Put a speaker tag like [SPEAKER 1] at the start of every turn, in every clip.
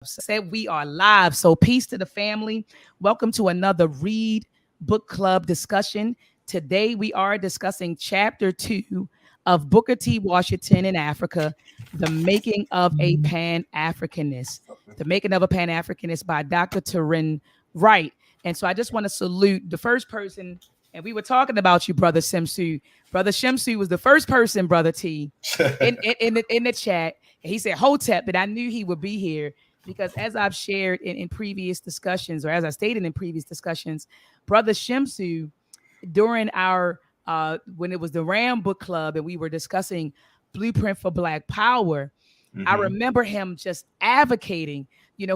[SPEAKER 1] Said we are live. So peace to the family. Welcome to another Read Book Club discussion. Today we are discussing chapter 2 of Booker T. Washington in Africa, The Making of a Pan Africanist. The Making of a Pan Africanist by Dr. Tyrene Wright. And so I just want to salute the first person, and we were talking about you, Brother Simsu. Brother Shimsu was the first person, Brother T, in the chat. And he said Hotep, but I knew he would be here because as I've shared in previous discussions, or as I stated in previous discussions, Brother Shimsu, during our when it was the R.E.A.D Book Club and we were discussing Blueprint for Black Power, I remember him just advocating,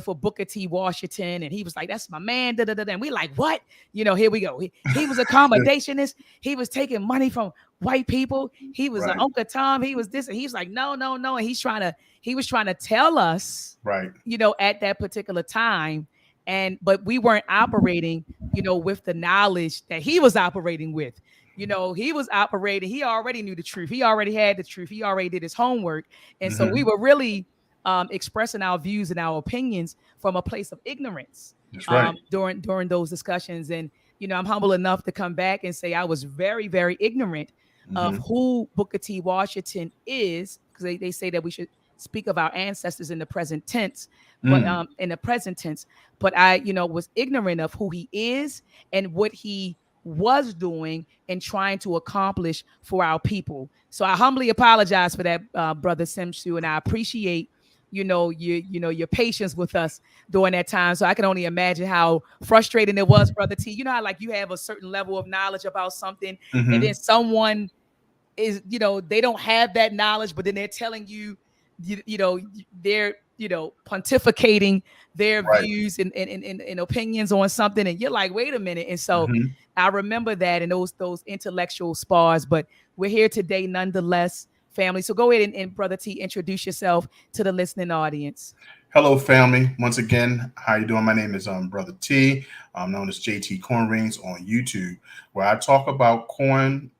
[SPEAKER 1] for Booker T. Washington. And he was like, that's my man. Da, da, da, da. And we like, what? Here we go. He was accommodationist. He was taking money from white people. He was an Uncle Tom. He was this. And he's like, no, no, no. And he was trying to tell us, at that particular time. But we weren't operating, with the knowledge that he was operating with. He was operating. He already knew the truth. He already had the truth. He already did his homework. And so we were really expressing our views and our opinions from a place of ignorance.
[SPEAKER 2] That's right.
[SPEAKER 1] During those discussions. And, I'm humble enough to come back and say I was very, very ignorant of who Booker T. Washington is, because they say that we should speak of our ancestors in the present tense, but but I, was ignorant of who he is and what he was doing and trying to accomplish for our people. So I humbly apologize for that, Brother Simsu, and I appreciate your patience with us during that time. So I can only imagine how frustrating it was, Brother T. How like you have a certain level of knowledge about something, and then someone is, they don't have that knowledge, but then they're telling you, they're pontificating their views and opinions on something, and you're like, wait a minute. And so I remember that and those intellectual spars, but we're here today nonetheless, family. So go ahead and Brother T, introduce yourself to the listening audience.
[SPEAKER 2] Hello, family. Once again, how you doing? My name is Brother T. I'm known as JT Corn Rings on YouTube, where I talk about coin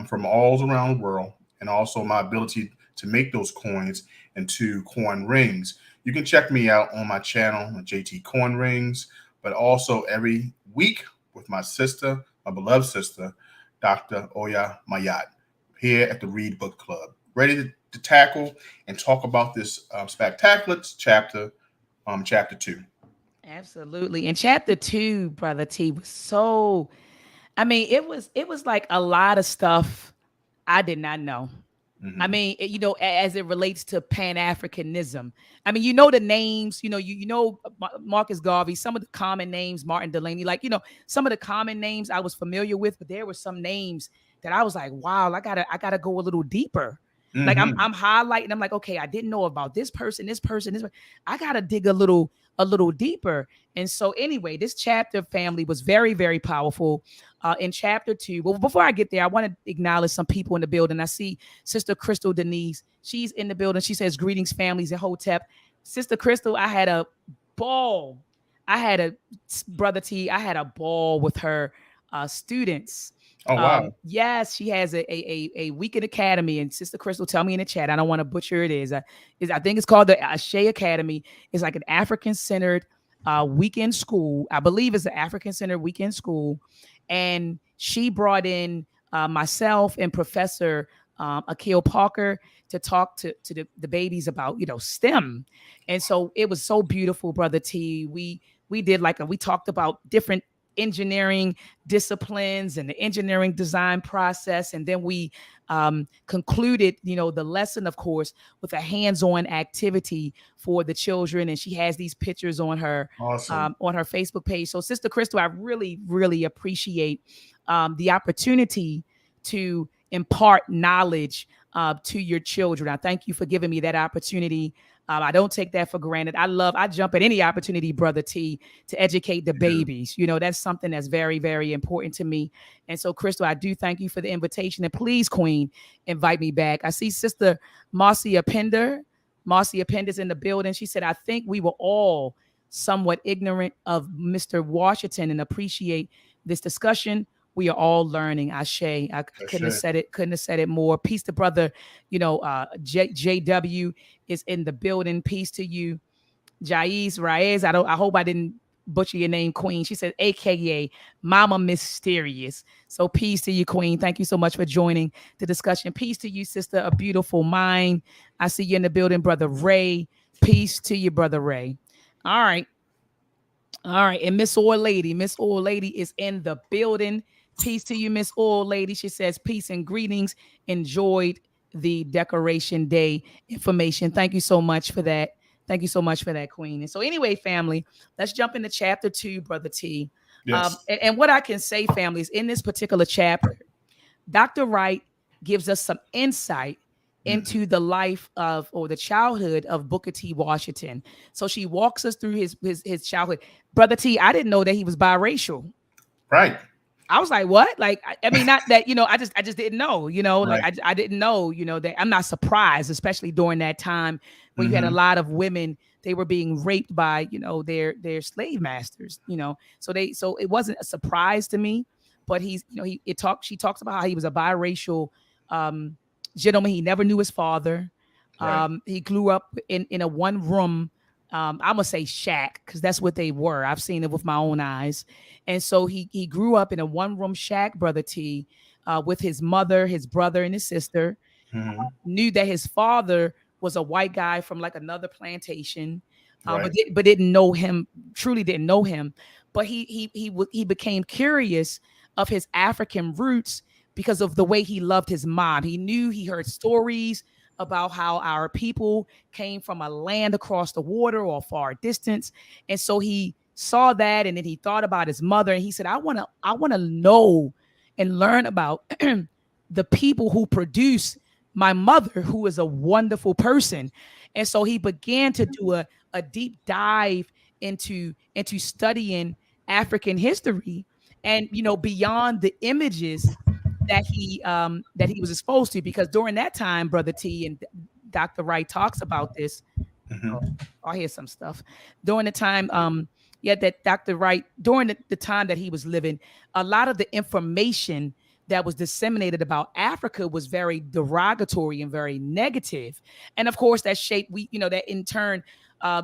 [SPEAKER 2] from all around the world, and also my ability to make those coins into coin rings. You can check me out on my channel, JT Corn Rings, but also every week with my sister, my beloved sister, Dr. Oya Mayat, here at the R.E.A.D Book Club, ready to tackle and talk about this spectacular chapter, chapter 2.
[SPEAKER 1] Absolutely. And chapter 2, Brother T, was so, it was like a lot of stuff I did not know. As it relates to Pan Africanism. The names, Marcus Garvey, some of the common names, Martin Delaney, some of the common names I was familiar with, but there were some names that I was like, wow, I gotta go a little deeper. Like I'm highlighting, I'm like, okay, I didn't know about this person. I gotta dig a little deeper. And so anyway, this chapter, family, was very, very powerful. In chapter 2, well, before I get there, I want to acknowledge some people in the building. I see Sister Crystal Denise. She's in the building. She says, greetings, families in Hotep. Sister Crystal, I had a ball. Brother T, I had a ball with her students.
[SPEAKER 2] Oh, wow.
[SPEAKER 1] Yes, she has a weekend academy, and Sister Crystal, tell me in the chat. I don't want to butcher it. I think it's called the R.E.A.D Academy. It's like an African-centered weekend school. I believe it's an African-centered weekend school. And she brought in myself and Professor Akil Parker to talk to the babies about, STEM. And so it was so beautiful, Brother T. We did we talked about different engineering disciplines and the engineering design process. And then we concluded, the lesson, of course, with a hands-on activity for the children. And she has these pictures on her on her Facebook page. So Sister Crystal, I really, really appreciate the opportunity to impart knowledge to your children. I thank you for giving me that opportunity. I don't take that for granted. I jump at any opportunity, Brother T, to educate the babies. That's something that's very, very important to me. And so, Crystal, I do thank you for the invitation. And please, Queen, invite me back. I see Sister Marcia Pender. Marcia Pender's in the building. She said, I think we were all somewhat ignorant of Mr. Washington and appreciate this discussion. We are all learning. Ashe. I couldn't have said it more. Peace to brother, JW is in the building. Peace to you. Jais Raez. I hope I didn't butcher your name, Queen. She said, AKA Mama Mysterious. So peace to you, Queen. Thank you so much for joining the discussion. Peace to you, sister. A beautiful mind. I see you in the building, Brother Ray. Peace to you, Brother Ray. All right. All right. And Miss Oil Lady is in the building. Peace to you, Miss Oil Lady. She says, peace and greetings. Enjoyed the Decoration Day information. Thank you so much for that. Thank you so much for that, Queen. And so, anyway, family, let's jump into chapter 2, Brother T.
[SPEAKER 2] Yes.
[SPEAKER 1] And what I can say, family, is in this particular chapter, Dr. Wright gives us some insight
[SPEAKER 2] Mhm.
[SPEAKER 1] into the life of, or the childhood of, Booker T. Washington. So she walks us through his childhood. Brother T, I didn't know that he was biracial.
[SPEAKER 2] Right.
[SPEAKER 1] I was like, what? Like, I mean, not that, I just didn't know, like
[SPEAKER 2] Right.
[SPEAKER 1] I didn't know, that I'm not surprised, especially during that time when you had a
[SPEAKER 2] Hmm.
[SPEAKER 1] lot of women, they were being raped by, their slave masters, so it wasn't a surprise to me, but she talks about how he was a biracial um, gentleman. He never knew his father.
[SPEAKER 2] Right.
[SPEAKER 1] He grew up in a one room, I'm gonna say shack, because that's what they were. I've seen it with my own eyes. And so he grew up in a one room shack, Brother T, with his mother, his brother, and his sister.
[SPEAKER 2] Hmm.
[SPEAKER 1] Knew that his father was a white guy from like another plantation,
[SPEAKER 2] Right.
[SPEAKER 1] but didn't know him, truly didn't know him. But he became curious of his African roots because of the way he loved his mom. He heard stories about how our people came from a land across the water or far distance, and so he saw that, and then he thought about his mother, and he said, I want to know and learn about the people who produce my mother, who is a wonderful person. And so he began to do a deep dive into studying African history, and beyond the images that he was exposed to, because during that time, Brother T, and Dr. Wright talks about this.
[SPEAKER 2] Hmm.
[SPEAKER 1] Oh, I hear some stuff during the time. Yeah, that Dr. Wright, during the time that he was living, a lot of the information that was disseminated about Africa was very derogatory and very negative. And of course, that shaped that in turn uh,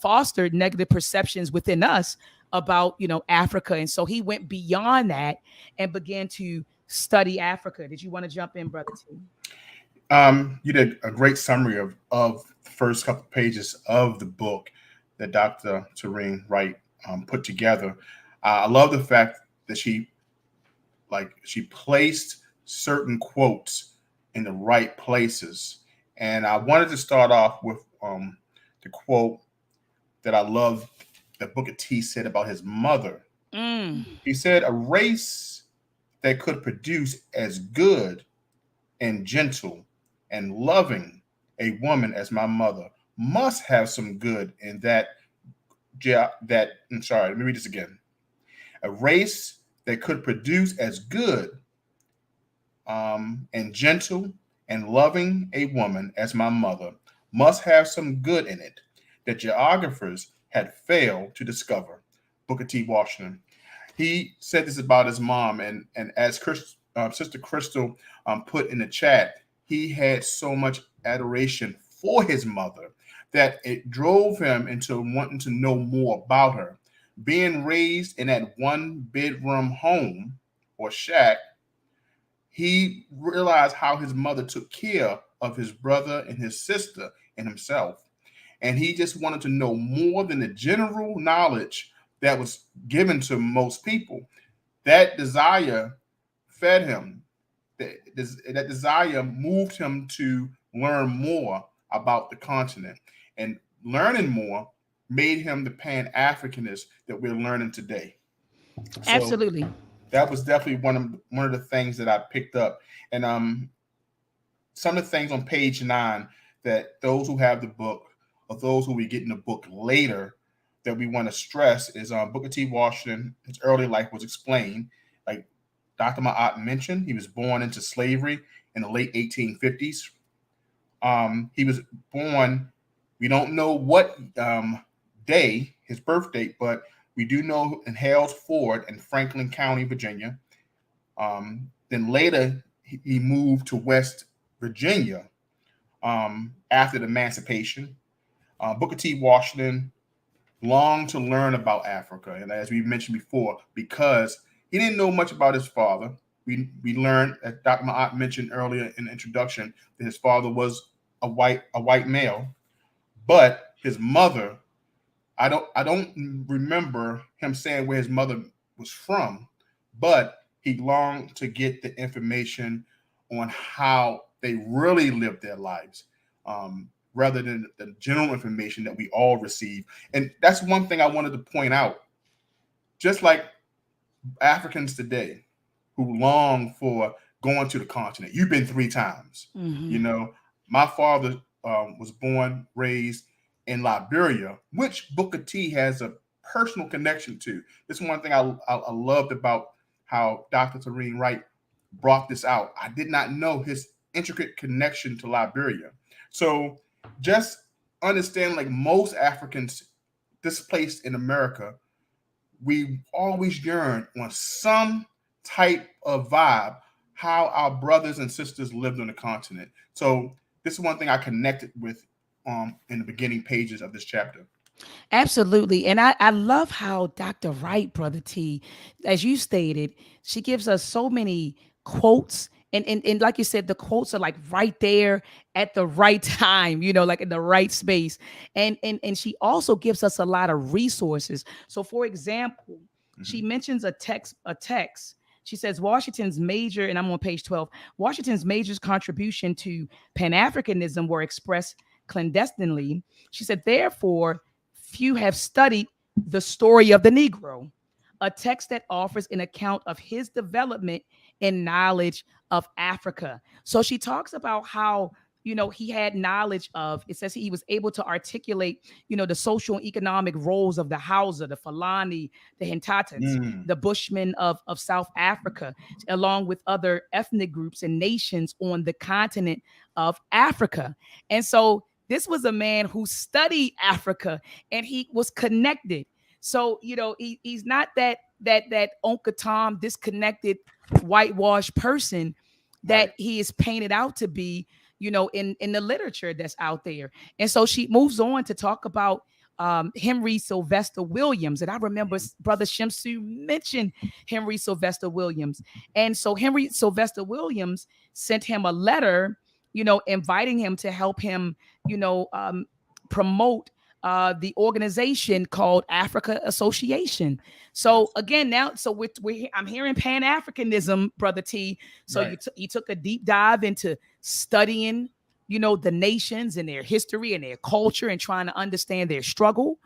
[SPEAKER 1] fostered negative perceptions within us about Africa. And so he went beyond that and began to study Africa. Did you want to jump in, Brother T?
[SPEAKER 2] You did a great summary of the first couple of pages of the book that Dr. Tyrene Wright put together. I love the fact that she placed certain quotes in the right places, and I wanted to start off with the quote that I love that Booker T said about his mother.
[SPEAKER 1] Mm.
[SPEAKER 2] He said, "A race that could produce as good and gentle and loving a woman as my mother must have some good in that." I'm sorry, let me read this again. A race that could produce as good and gentle and loving a woman as my mother must have some good in it that geographers had failed to discover. Booker T. Washington. He said this about his mom, and as Sister Crystal put in the chat, he had so much adoration for his mother that it drove him into wanting to know more about her. Being raised in that one bedroom home or shack, he realized how his mother took care of his brother and his sister and himself. And he just wanted to know more than the general knowledge that was given to most people. That desire fed him. That desire moved him to learn more about the continent. And learning more made him the Pan Africanist that we're learning today. So
[SPEAKER 1] Absolutely.
[SPEAKER 2] that was definitely one of the things that I picked up. And some of the things on page 9 that those who have the book or those who will be getting the book later that we want to stress is Booker T. Washington. His early life was explained. Like Dr. Ma'at mentioned, he was born into slavery in the late 1850s. He was born, we don't know what day, his birth date, but we do know in Hales Ford in Franklin County, Virginia. Then later, he moved to West Virginia after the emancipation. Booker T. Washington longed to learn about Africa, and as we mentioned before, because he didn't know much about his father. We learned, as Dr. Ma'at mentioned earlier in the introduction, that his father was a white male, but his mother, I don't remember him saying where his mother was from, but he longed to get the information on how they really lived their lives, rather than the general information that we all receive. And that's one thing I wanted to point out. Just like Africans today who long for going to the continent. You've been 3 times. You know, my father was born, raised in Liberia, which Booker T has a personal connection to. This is one thing I loved about how Dr. Tyrene Wright brought this out. I did not know his intricate connection to Liberia. So just understand, like most Africans displaced in America, we always yearn on some type of vibe how our brothers and sisters lived on the continent. So this is one thing I connected with in the beginning pages of this chapter.
[SPEAKER 1] Absolutely. And I love how Dr. Wright, Brother T, as you stated, she gives us so many quotes. And like you said, the quotes are like right there at the right time, like in the right space. And she also gives us a lot of resources. So for example, she mentions a text. She says Washington's major, and I'm on page 12, Washington's major contribution to Pan Africanism were expressed clandestinely. She said, therefore, few have studied the story of the Negro, a text that offers an account of his development and knowledge of Africa. So she talks about how, he had knowledge of, it says he was able to articulate, the social and economic roles of the Hausa, the Fulani, the Hintatans, the Bushmen of South Africa, along with other ethnic groups and nations on the continent of Africa. And so this was a man who studied Africa and he was connected. So, he's not that Uncle Tom disconnected, whitewashed person that he is painted out to be, in the literature that's out there. And so she moves on to talk about Henry Sylvester Williams. And I remember Brother Shamsu mentioned Henry Sylvester Williams. And so Henry Sylvester Williams sent him a letter, inviting him to help him, promote the organization called Africa Association. So again, I'm hearing Pan Africanism, Brother T. So you took a deep dive into studying, the nations and their history and their culture and trying to understand their struggle.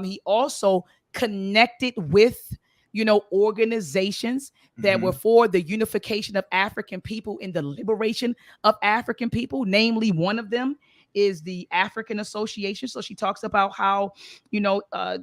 [SPEAKER 1] He also connected with, organizations that were for the unification of African people and the liberation of African people. Namely, one of them is the African Association. So she talks about how, Henry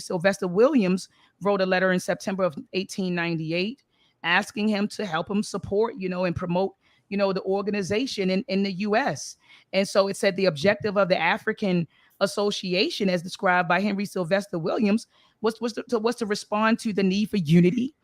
[SPEAKER 1] Sylvester Williams wrote a letter in September of 1898 asking him to help him support, and promote, the organization in the U.S. And so it said the objective of the African Association, as described by Henry Sylvester Williams, was to respond to the need for unity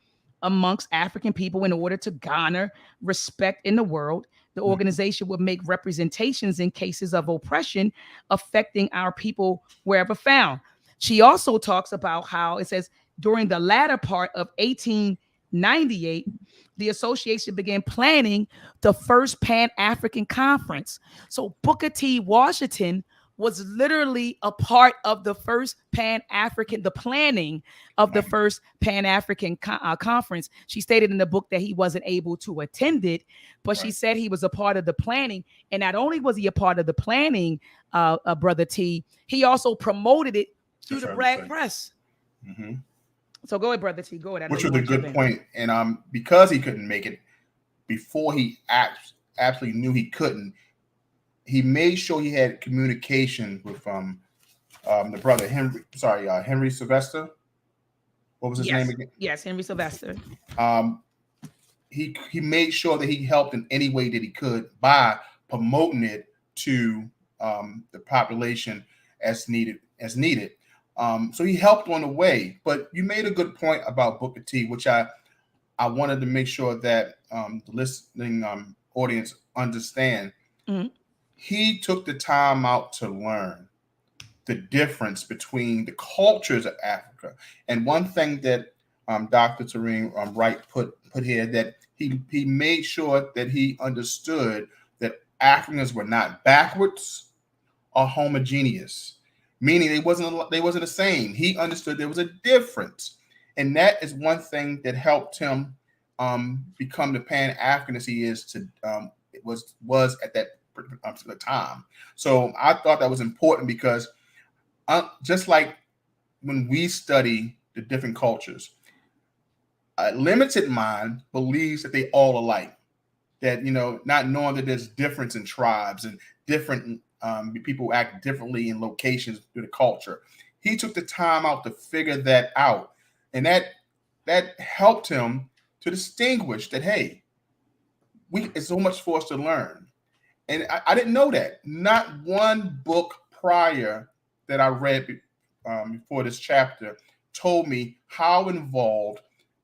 [SPEAKER 1] amongst African people in order to garner respect in the world. The organization would make representations in cases of oppression affecting our people wherever found. She also talks about how it says during the latter part of 1898, the association began planning the first Pan-African conference. So Booker T. Washington was literally a part of the first the planning of the first Pan-African conference. She stated in the book that he wasn't able to attend it, but she said he was a part of the planning. And not only was he a part of the planning, Brother T, he also promoted it through the Black press. So go ahead, Brother T, go ahead.
[SPEAKER 2] Which was a good point. And because he couldn't make it, before he absolutely knew he couldn't, he made sure he had communication with the brother Henry Sylvester. What was his name again?
[SPEAKER 1] Yes, Henry Sylvester.
[SPEAKER 2] He made sure that he helped in any way that he could by promoting it to the population as needed. So he helped on the way. But you made a good point about Booker T, which I wanted to make sure that the listening audience understand. he took the time out to learn the difference between the cultures of Africa. And one thing that Dr. Tyrene Wright put here, that he made sure that he understood that Africans were not backwards or homogeneous, meaning they wasn't the same. He understood there was a difference, and that is one thing that helped him become the Pan Africanist he is to it was at that particular time. So I thought that was important because just like when we study the different cultures, a limited mind believes that they all alike. That, not knowing that there's difference in tribes and different people act differently in locations through the culture. He took the time out to figure that out, and that helped him to distinguish that, hey, it's so much for us to learn. And I didn't know that. Not one book prior that I read before this chapter told me how involved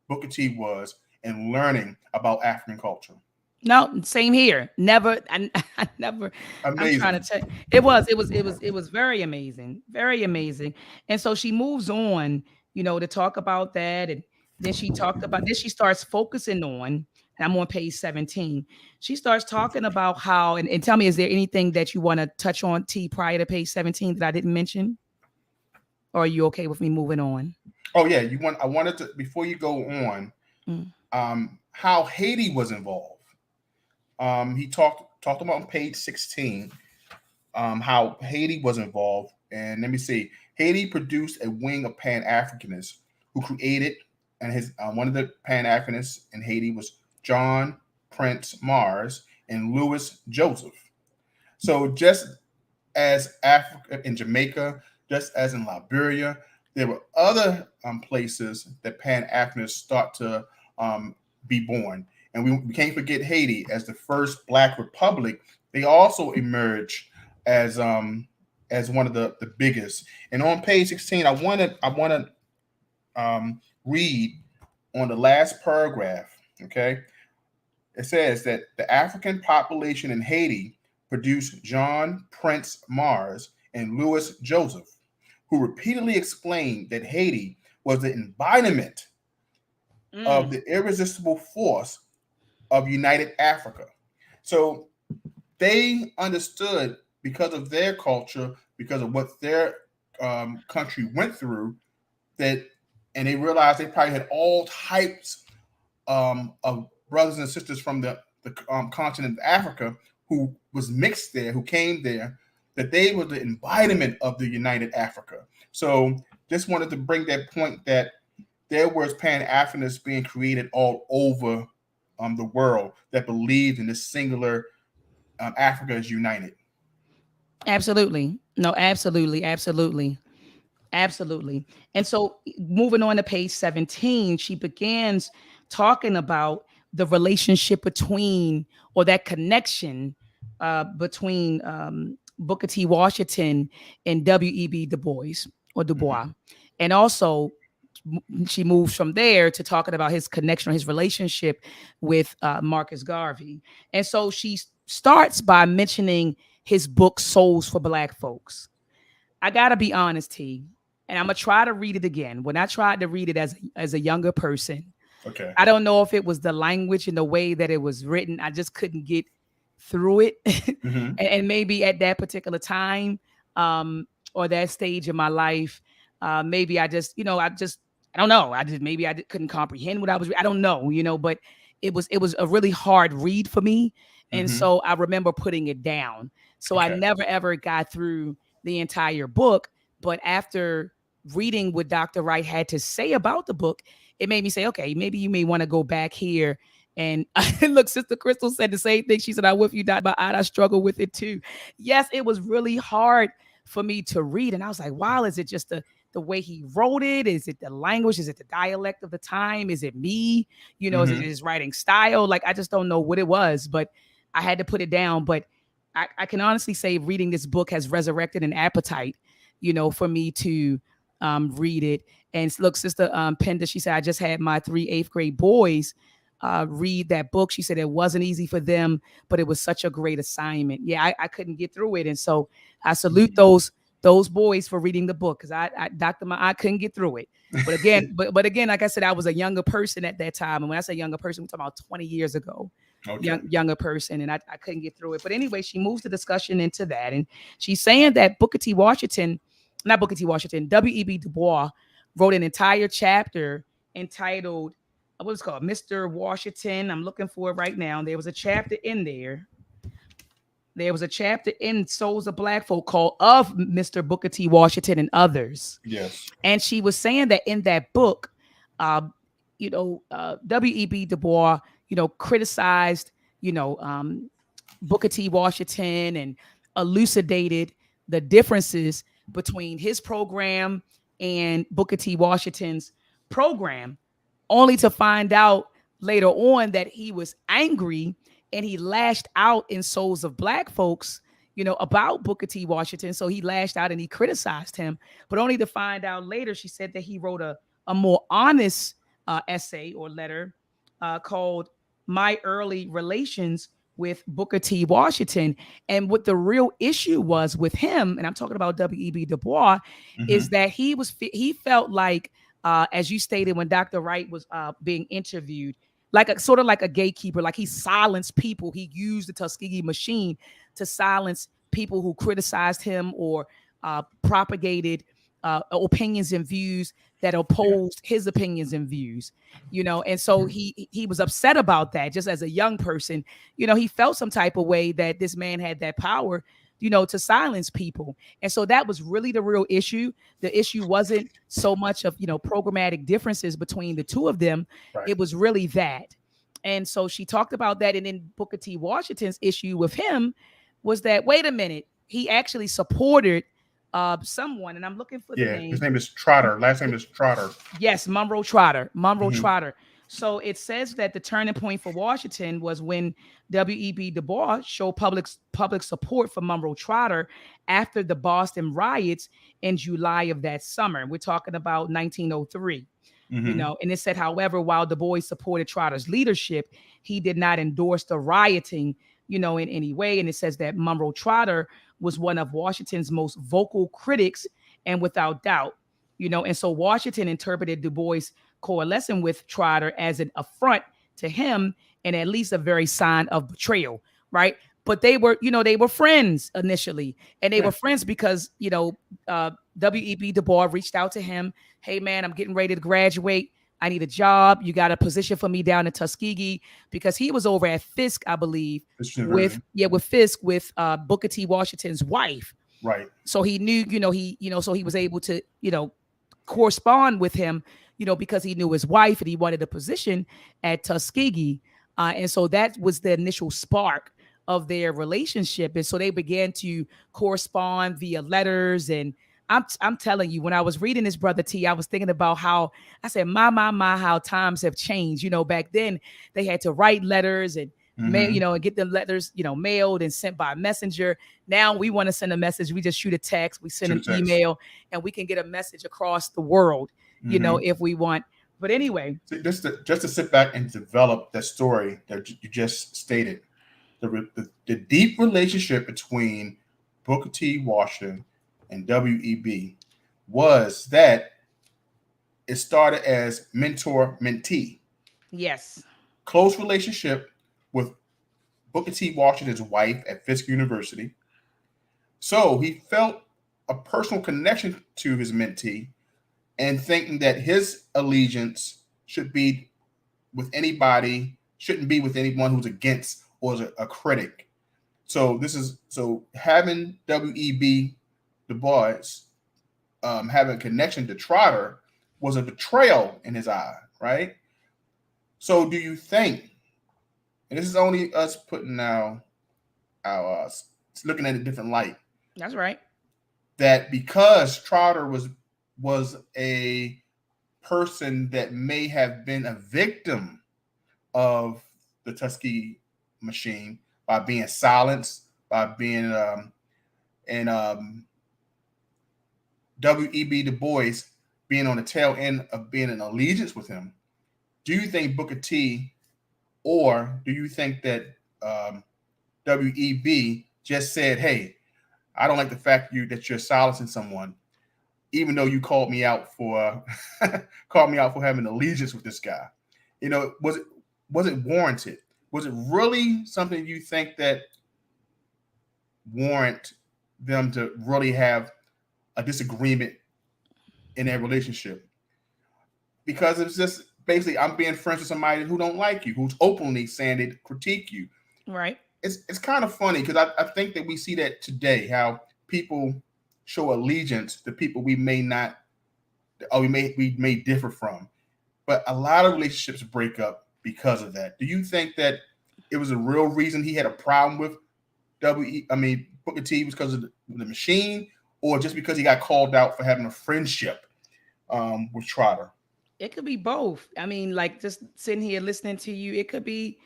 [SPEAKER 2] Booker T was in learning about African culture.
[SPEAKER 1] No, same here. Never, I never.
[SPEAKER 2] Amazing.
[SPEAKER 1] I'm trying to tell. It was very amazing, very amazing. And so she moves on, to talk about that, and then she talked about. Then she starts focusing on. And I'm on page 17. She starts talking about how, and tell me, is there anything that you want to touch on, T, prior to page 17 that I didn't mention? Or are you okay with me moving on?
[SPEAKER 2] Oh yeah, I wanted to, before you go on, how Haiti was involved. He talked about on page 16 how Haiti was involved. And let me see. Haiti produced a wing of Pan Africanists who created, and his one of the Pan Africanists in Haiti was John Prince Mars and Louis Joseph. So just as Africa in Jamaica, just as in Liberia, there were other places that Pan Africanists start to be born. And we can't forget Haiti as the first Black republic. They also emerged as one of the biggest. And on page 16, I want to read on the last paragraph. Okay, it says that the African population in Haiti produced John Prince Mars and Louis Joseph, who repeatedly explained that Haiti was the embodiment of the irresistible force of United Africa. So they understood, because of their culture, because of what their country went through, and they realized they probably had all types of brothers and sisters from the continent of Africa who was mixed there, who came there, that they were the embodiment of the United Africa. So just wanted to bring that point that there was Pan-Africanists being created all over the world that believed in this singular Africa is united.
[SPEAKER 1] Absolutely. No, absolutely. And so moving on to page 17, she begins talking about the relationship between, or that connection between Booker T. Washington and W.E.B. Dubois. And also she moves from there to talking about his connection or his relationship with Marcus Garvey. And so she starts by mentioning his book, Souls for Black Folks. I got to be honest, T, and I'm going to try to read it again. When I tried to read it as a younger person,
[SPEAKER 2] okay,
[SPEAKER 1] I don't know if it was the language and the way that it was written. I just couldn't get through it. And maybe at that particular time or that stage in my life, maybe I just, I don't know. Maybe I couldn't comprehend what I was. I don't know, but it was a really hard read for me. And so I remember putting it down. So I never, ever got through the entire book. But after reading what Dr. Wright had to say about the book, it made me say, okay, maybe you may want to go back here. And look, Sister Crystal said the same thing. She said, I'm with you, Dr. I struggle with it too. Yes, it was really hard for me to read. And I was like, wow, is it just the way he wrote it? Is it the language? Is it the dialect of the time? Is it me? Is it his writing style? Like, I just don't know what it was, but I had to put it down. But I can honestly say reading this book has resurrected an appetite, for me to read it. And look, Sister Penda, she said, I just had my 3 8th grade boys read that book. She said it wasn't easy for them, but it was such a great assignment. Yeah, I couldn't get through it, and so I salute those boys for reading the book, because I couldn't get through it. But again, but again, like I said, I was a younger person at that time, and when I say younger person, we're talking about 20 years ago.
[SPEAKER 2] Okay.
[SPEAKER 1] Younger person, and I couldn't get through it. But anyway, she moves the discussion into that, and she's saying that W.E.B Dubois wrote an entire chapter entitled, what was it called, Mr. Washington. I'm looking for it right now. There was a chapter in there. There was a chapter in Souls of Black Folk called Of Mr. Booker T. Washington and Others.
[SPEAKER 2] Yes.
[SPEAKER 1] And she was saying that in that book, W.E.B Dubois, criticized, Booker T. Washington and elucidated the differences between his program and Booker T. Washington's program, only to find out later on that he was angry and he lashed out in Souls of Black Folks, about Booker T. Washington. So he lashed out and he criticized him, but only to find out later, she said that he wrote a more honest essay or letter called My Early Relations with Booker T. Washington. And what the real issue was with him, and I'm talking about W.E.B Dubois, is that he felt like, as you stated when Dr. Wright was being interviewed, sort of like a gatekeeper, like he silenced people. He used the Tuskegee machine to silence people who criticized him or propagated opinions and views that opposed his opinions and views, and so he was upset about that. Just as a young person, he felt some type of way that this man had that power, to silence people. And so that was really the real issue. The issue wasn't so much of, programmatic differences between the two of them.
[SPEAKER 2] Right.
[SPEAKER 1] It was really that. And so she talked about that. And then Booker T. Washington's issue with him was that, wait a minute, he actually supported someone, and I'm looking for the name.
[SPEAKER 2] His name is Trotter. Last name is Trotter.
[SPEAKER 1] Yes, Monroe Trotter. Trotter. So it says that the turning point for Washington was when W.E.B Dubois showed public support for Monroe Trotter after the Boston riots in July of that summer. We're talking about 1903. And it said, however, while Du Bois supported Trotter's leadership, he did not endorse the rioting, in any way. And it says that Monroe Trotter was one of Washington's most vocal critics, and without doubt, and so Washington interpreted Du Bois coalescing with Trotter as an affront to him and at least a very sign of betrayal, right? But they were friends initially, and they were friends because, W.E.B Dubois reached out to him. Hey man, I'm getting ready to graduate. I need a job. You got a position for me down in Tuskegee, because he was over at Fisk, I believe, with Fisk, with Booker T. Washington's wife.
[SPEAKER 2] Right.
[SPEAKER 1] So he knew, so he was able to, correspond with him, because he knew his wife and he wanted a position at Tuskegee. And so that was the initial spark of their relationship. And so they began to correspond via letters. And I'm telling you, when I was reading this, Brother T, I was thinking about how I said, my, how times have changed. Back then they had to write letters and mail, and get the letters, mailed and sent by messenger. Now we want to send a message. We just shoot a text, we send an email, and we can get a message across the world, if we want. But anyway,
[SPEAKER 2] just to sit back and develop that story that you just stated, the deep relationship between Booker T. Washington and W.E.B was that it started as mentor-mentee.
[SPEAKER 1] Yes.
[SPEAKER 2] Close relationship with Booker T. Washington's wife at Fisk University. So he felt a personal connection to his mentee, and thinking that his allegiance should be with anybody, shouldn't be with anyone who's against or is a critic. So having W.E.B Dubois having a connection to Trotter was a betrayal in his eye, right? So do you think, and this is only us putting our looking at a different light.
[SPEAKER 1] That's right.
[SPEAKER 2] That because Trotter was a person that may have been a victim of the Tuskegee machine by being silenced, by being W.E.B Dubois being on the tail end of being in allegiance with him, do you think Booker T Or do you think that um, WEB just said, "Hey, I don't like the fact that you're silencing someone, even though you called me out for called me out for having allegiance with this guy." Was it warranted? Was it really something you think that warrant them to really have a disagreement in their relationship? Because it's just basically I'm being friends with somebody who don't like you, who's openly saying they critique you.
[SPEAKER 1] Right.
[SPEAKER 2] It's kind of funny because I think that we see that today, how people show allegiance to people we may not, or we may differ from. But a lot of relationships break up because of that. Do you think that it was a real reason he had a problem with Booker T was because of the machine, or just because he got called out for having a friendship with Trotter?
[SPEAKER 1] It could be both. I mean, like just sitting here listening to you, it could be,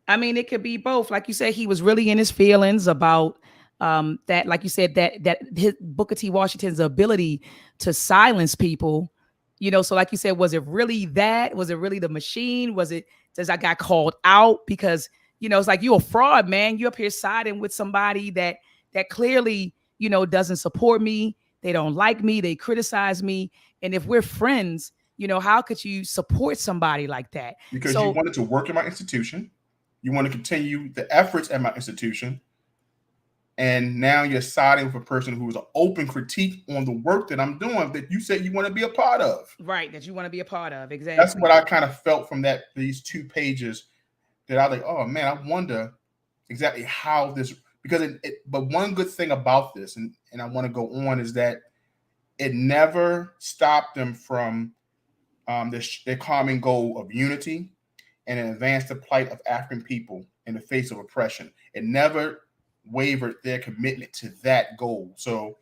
[SPEAKER 1] I mean, it could be both. Like you said, he was really in his feelings about that, like you said, that his Booker T. Washington's ability to silence people. So like you said, was it really that? Was it really the machine? Was it just I got called out because it's like you a fraud, man. You up here siding with somebody that clearly doesn't support me. They don't like me. They criticize me. And if we're friends, how could you support somebody like that?
[SPEAKER 2] Because you wanted to work in my institution, you want to continue the efforts at my institution, and now you're siding with a person who is an open critique on the work that I'm doing that you said you want to be a part of.
[SPEAKER 1] Right, that you want to be a part of. Exactly.
[SPEAKER 2] That's what I kind of felt from these 2 pages, that I was like, oh man, I wonder exactly how this, because but one good thing about this, and I want to go on, is that it never stopped them from their common goal of unity and advance the plight of African people in the face of oppression. It never wavered their commitment to that goal. So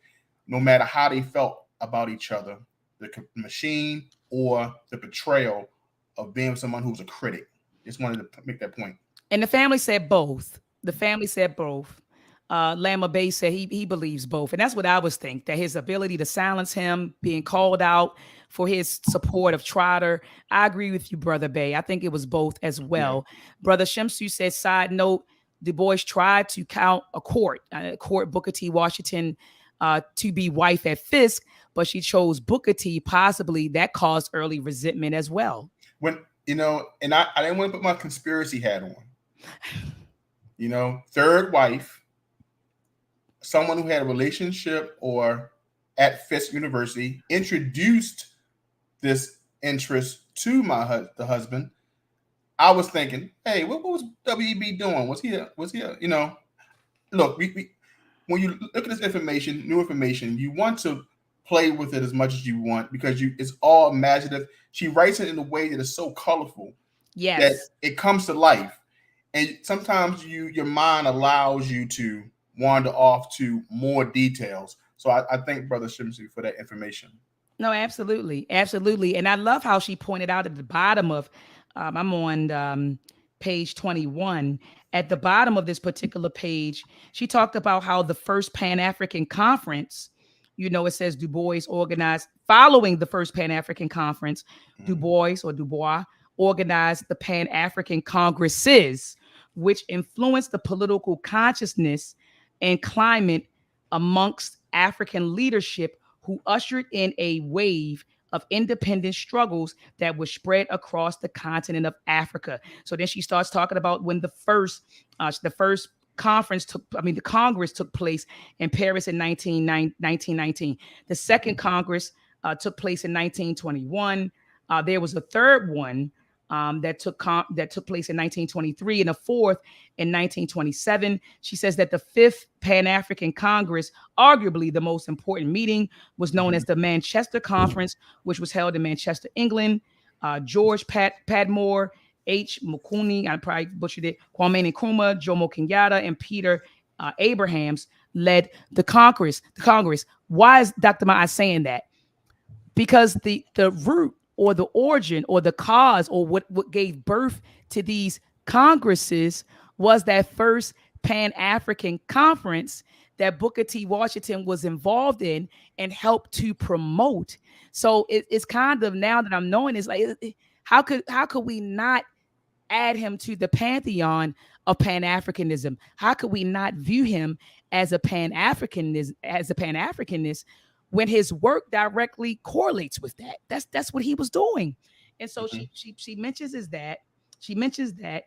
[SPEAKER 2] no matter how they felt about each other, the machine or the betrayal of being someone who's a critic, just wanted to make that point.
[SPEAKER 1] And the family said both. The family said both. Lama Bay said he believes both. And that's what I was thinking, that his ability to silence him, being called out for his support of Trotter. I agree with you, Brother Bay. I think it was both as well. Yeah. Brother Shemsu said, side note, Du Bois tried to court Booker T. Washington to be wife at Fisk, but she chose Booker T. Possibly that caused early resentment as well.
[SPEAKER 2] When, and I didn't want to put my conspiracy hat on. Third wife, someone who had a relationship or at Fisk University, introduced this interest to the husband. I was thinking, hey, what was W.E.B doing? Was he? Look, when you look at this information, new information, you want to play with it as much as you want, because it's all imaginative. She writes it in a way that is so colorful,
[SPEAKER 1] yes,
[SPEAKER 2] that it comes to life. And sometimes your mind allows you to wander off to more details. So I thank Brother Shimsy for that information.
[SPEAKER 1] No, absolutely. Absolutely. And I love how she pointed out at the bottom of, I'm on page 21. At the bottom of this particular page, she talked about how the first Pan African Conference, it says Du Bois organized, following the first Pan African Conference, Du Bois organized the Pan African Congresses, which influenced the political consciousness and climate amongst African leadership, who ushered in a wave of independent struggles that was spread across the continent of Africa. So then she starts talking about when the first Congress took place in Paris in 1919. The second Congress took place in 1921. There was a third one that took place in 1923, and a fourth in 1927. She says that the fifth Pan-African Congress, arguably the most important meeting, was known as the Manchester Conference, which was held in Manchester, England. George Padmore, H. Mukuni, I probably butchered it, Kwame Nkrumah, Jomo Kenyatta, and Peter Abrahams led the Congress. Why is Dr. Ma'a saying that? Because the root or the origin or the cause or what gave birth to these congresses was that first Pan-African Conference that Booker T. Washington was involved in and helped to promote. So it's kind of, now that I'm knowing, it's like, how could we not add him to the pantheon of Pan Africanism? How could we not view him as a Pan Africanist when his work directly correlates with that? That's what he was doing. And so
[SPEAKER 2] Mhm.
[SPEAKER 1] she mentions is that she mentions that,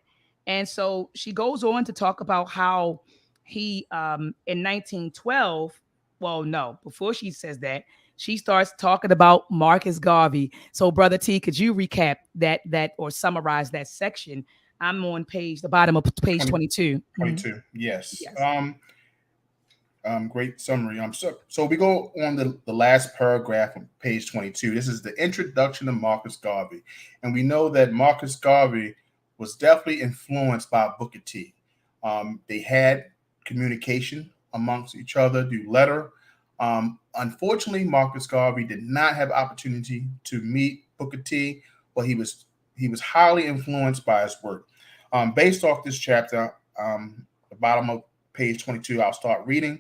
[SPEAKER 1] and so she goes on to talk about how he in 1912. Well, no, before she says that, she starts talking about Marcus Garvey. So, Brother T, could you recap that or summarize that section? I'm on the bottom of page
[SPEAKER 2] 20,
[SPEAKER 1] 22. Mhm.
[SPEAKER 2] 22. Yes.
[SPEAKER 1] Yes.
[SPEAKER 2] Great summary. So we go on the last paragraph on page 22. This is the introduction of Marcus Garvey. And we know that Marcus Garvey was definitely influenced by Booker T. They had communication amongst each other through letter. Unfortunately, Marcus Garvey did not have opportunity to meet Booker T, but he was highly influenced by his work. Based off this chapter, the bottom of page 22, I'll start reading.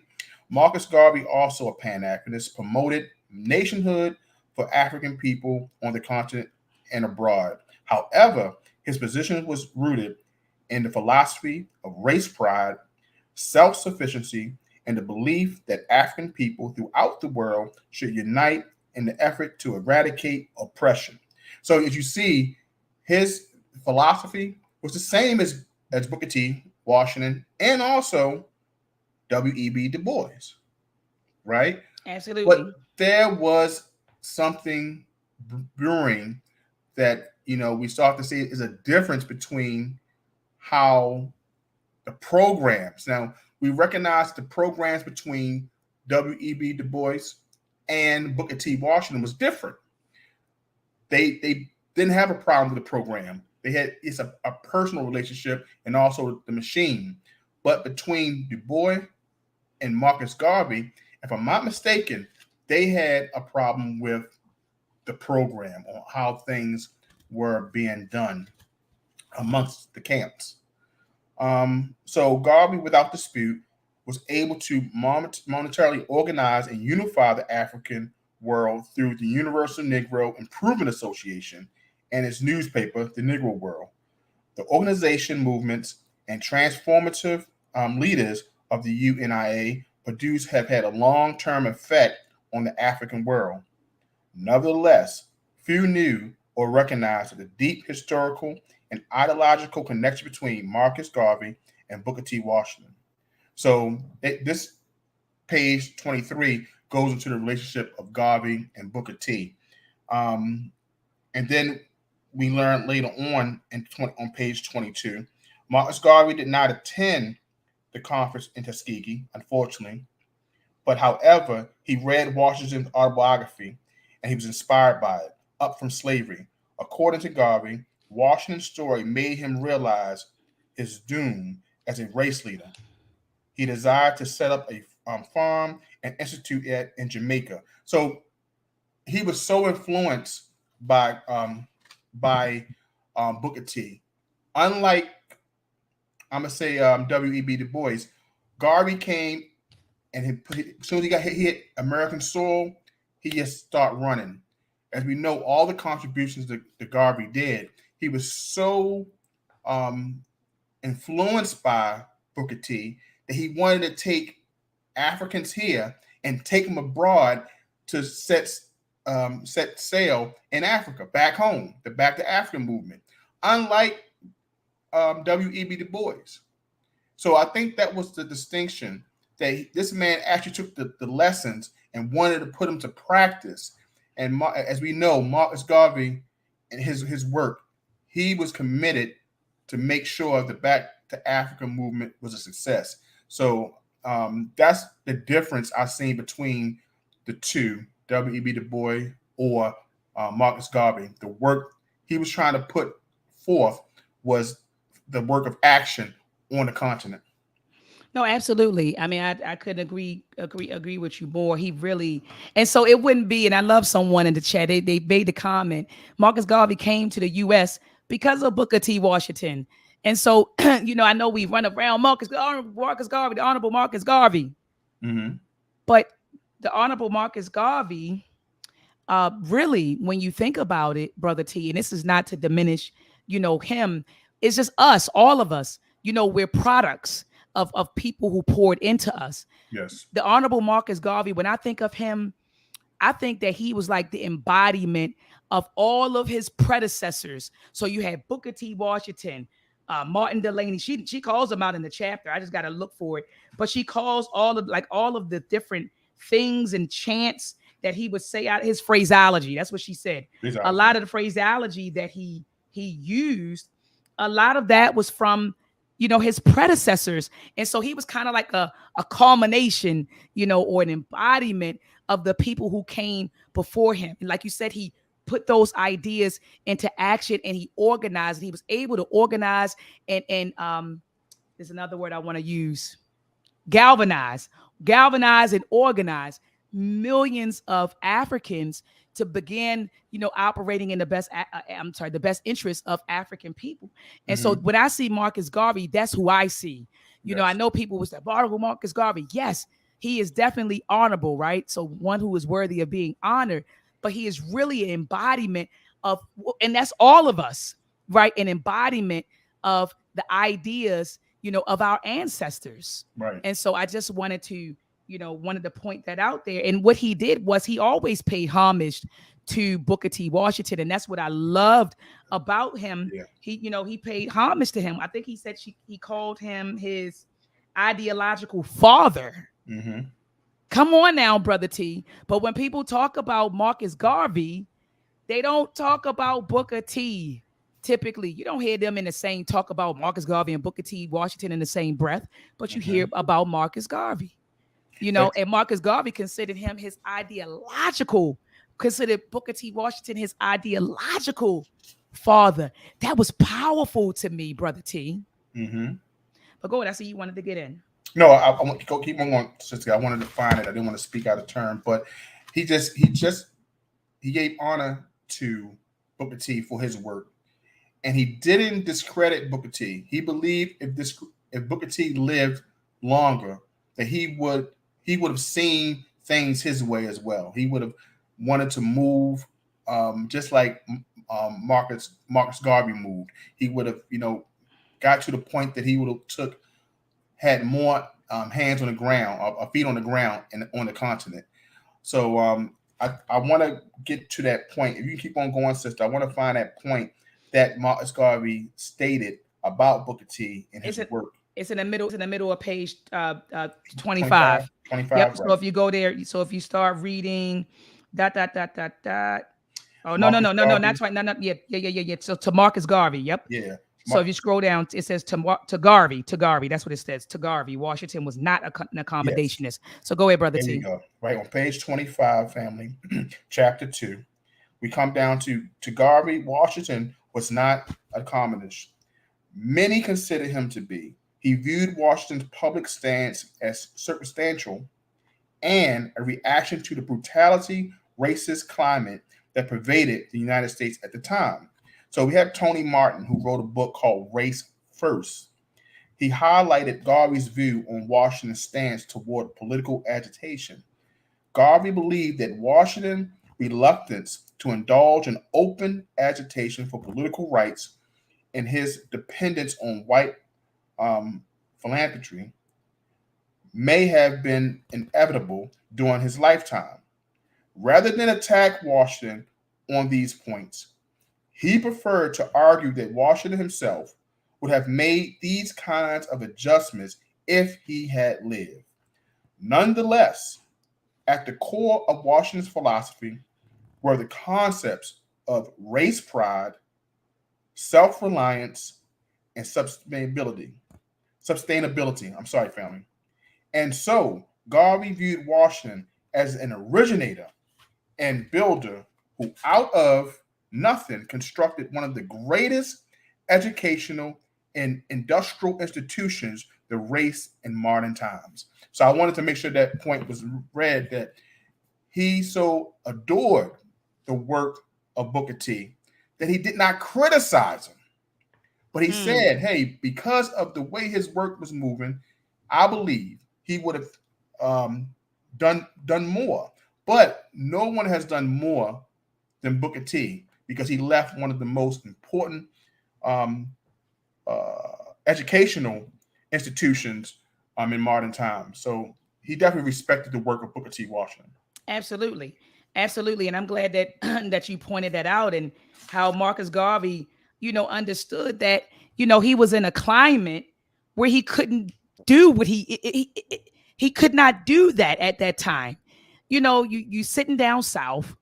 [SPEAKER 2] Marcus Garvey, also a Pan Africanist, promoted nationhood for African people on the continent and abroad. However, his position was rooted in the philosophy of race pride, self sufficiency, and the belief that African people throughout the world should unite in the effort to eradicate oppression. So, as you see, his philosophy was the same as Booker T, Washington, and also W.E.B Dubois, right? But
[SPEAKER 1] Absolutely.
[SPEAKER 2] there was something brewing that we start to see is a difference between how the programs. Now we recognize the programs between W.E.B Du Bois and Booker T. Washington was different. They didn't have a problem with the program. It's a personal relationship and also the machine. But between Du Bois and Marcus Garvey, if I'm not mistaken, they had a problem with the program or how things were being done amongst the camps. So Garvey, without dispute, was able to monetarily organize and unify the African world through the Universal Negro Improvement Association and its newspaper, The Negro World. The organization movements and transformative leaders of the UNIA produced have had a long-term effect on the African world. Nevertheless, few knew or recognized the deep historical and ideological connection between Marcus Garvey and Booker T. Washington. So this page 23 goes into the relationship of Garvey and Booker T. Um, and then we learned later on page 22, Marcus Garvey did not attend the conference in Tuskegee, unfortunately. But however, he read Washington's autobiography and he was inspired by it, Up from Slavery. According to Garvey, Washington's story made him realize his doom as a race leader. He desired to set up a farm and institute it in Jamaica. So he was so influenced by Booker T. Unlike I'm gonna say W.E.B. Du Bois, Garvey came and as soon as he hit American soil, he just started running. As we know, all the contributions that Garvey did, he was so um, influenced by Booker T that he wanted to take Africans here and take them abroad to set sail in Africa, back home, the Back to Africa movement. Unlike W.E.B. Du Bois. So I think that was the distinction that this man actually took the lessons and wanted to put them to practice. And as we know, Marcus Garvey and his work, he was committed to make sure the Back to Africa movement was a success. So that's the difference I've seen between the two, W.E.B. Du Bois or Marcus Garvey. The work he was trying to put forth was the work of action on the continent.
[SPEAKER 1] No, absolutely. I mean, I couldn't agree with you more. He really, and so it wouldn't be. And I love someone in the chat. They made the comment. Marcus Garvey came to the U.S. because of Booker T. Washington, and so I know we run around Marcus Garvey, the Honorable Marcus Garvey,
[SPEAKER 2] Mm-hmm.
[SPEAKER 1] but the Honorable Marcus Garvey, really, when you think about it, Brother T, and this is not to diminish, him, it's just us, all of us. We're products of people who poured into us.
[SPEAKER 2] Yes.
[SPEAKER 1] The Honorable Marcus Garvey, when I think of him, I think that he was like the embodiment of all of his predecessors. So you had Booker T. Washington, Martin Delaney. She calls them out in the chapter. I just got to look for it. But she calls all of the different things and chants that he would say out, his phraseology. That's what she said. A lot of the phraseology that he used, a lot of that was from his predecessors. And so he was kind of like a culmination, or an embodiment of the people who came before him. And like you said, he put those ideas into action and he organized, and he was able to organize and there's another word I want to use, galvanize and organize millions of Africans to begin, operating in the best interest of African people. And so when I see Marcus Garvey, that's who I see. I know people will say, Honorable Marcus Garvey. Yes, he is definitely honorable, right? So one who is worthy of being honored, but he is really an embodiment of, and that's all of us, right? An embodiment of the ideas, of our ancestors.
[SPEAKER 2] Right.
[SPEAKER 1] And so I just wanted to point that out there. And what he did was he always paid homage to Booker T. Washington. And that's what I loved about him.
[SPEAKER 2] Yeah.
[SPEAKER 1] He paid homage to him. I think he said he called him his ideological father.
[SPEAKER 2] Mm-hmm.
[SPEAKER 1] Come on now, Brother T. But when people talk about Marcus Garvey, they don't talk about Booker T. Typically, you don't hear them in the same talk about Marcus Garvey and Booker T. Washington in the same breath, but you hear about Marcus Garvey. And Marcus Garvey considered Booker T. Washington his ideological father. That was powerful to me, Brother T.
[SPEAKER 2] Mm-hmm.
[SPEAKER 1] But go ahead, I see you wanted to get in.
[SPEAKER 2] No, I want to go keep on going, sister. I wanted to find it. I didn't want to speak out of turn, but he gave honor to Booker T for his work, and he didn't discredit Booker T. He believed if Booker T lived longer, that he would have seen things his way as well. He would have wanted to move just like Marcus Garvey moved. He would have, got to the point that he would have had more hands on the ground, or feet on the ground and on the continent. So I want to get to that point. If you keep on going, sister, I want to find that point that Marcus Garvey stated about Booker T in his work.
[SPEAKER 1] It's in the middle of page 25.
[SPEAKER 2] 25.
[SPEAKER 1] Yep.
[SPEAKER 2] Right.
[SPEAKER 1] So if you go there, so if you start reading Oh, no, that's right. No. Yeah. So to Marcus Garvey. Yep.
[SPEAKER 2] Yeah.
[SPEAKER 1] So if you scroll down, it says to Garvey. That's what it says. To Garvey. Washington was not an accommodationist. Yes. So go ahead, Brother T.
[SPEAKER 2] There you go. Right on page 25, family, chapter 2. We come down to Garvey. Washington was not a communist. Many considered him to be. He viewed Washington's public stance as circumstantial and a reaction to the brutality, racist climate that pervaded the United States at the time. So we have Tony Martin, who wrote a book called Race First. He highlighted Garvey's view on Washington's stance toward political agitation. Garvey believed that Washington's reluctance to indulge in open agitation for political rights and his dependence on white philanthropy may have been inevitable during his lifetime. Rather than attack Washington on these points, he preferred to argue that Washington himself would have made these kinds of adjustments if he had lived. Nonetheless, at the core of Washington's philosophy were the concepts of race pride, self-reliance, and sustainability. I'm sorry, family. And so Garvey viewed Washington as an originator and builder who, out of nothing, constructed one of the greatest educational and industrial institutions the race in modern times. So I wanted to make sure that point was read, that he so adored the work of Booker T that he did not criticize him. But he said, hey, because of the way his work was moving, I believe he would have done more. But no one has done more than Booker T, because he left one of the most important educational institutions in modern times. So he definitely respected the work of Booker T. Washington.
[SPEAKER 1] Absolutely. Absolutely. And I'm glad that that you pointed that out, and how Marcus Garvey, understood that, he was in a climate where he couldn't do what he could not do that at that time. You sitting down south,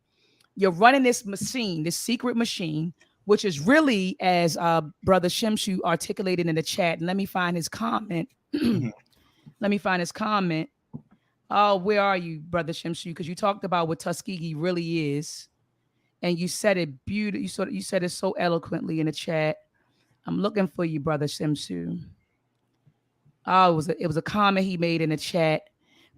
[SPEAKER 1] you're running this machine, this secret machine, which is really, as Brother Shimshu articulated in the chat. And let me find his comment.
[SPEAKER 2] Mhm.
[SPEAKER 1] Let me find his comment. Oh, where are you, Brother Shimshu? Because you talked about what Tuskegee really is, and you said it beautiful. You said it so eloquently in the chat. I'm looking for you, Brother Shimshu. Oh, it was a comment he made in the chat,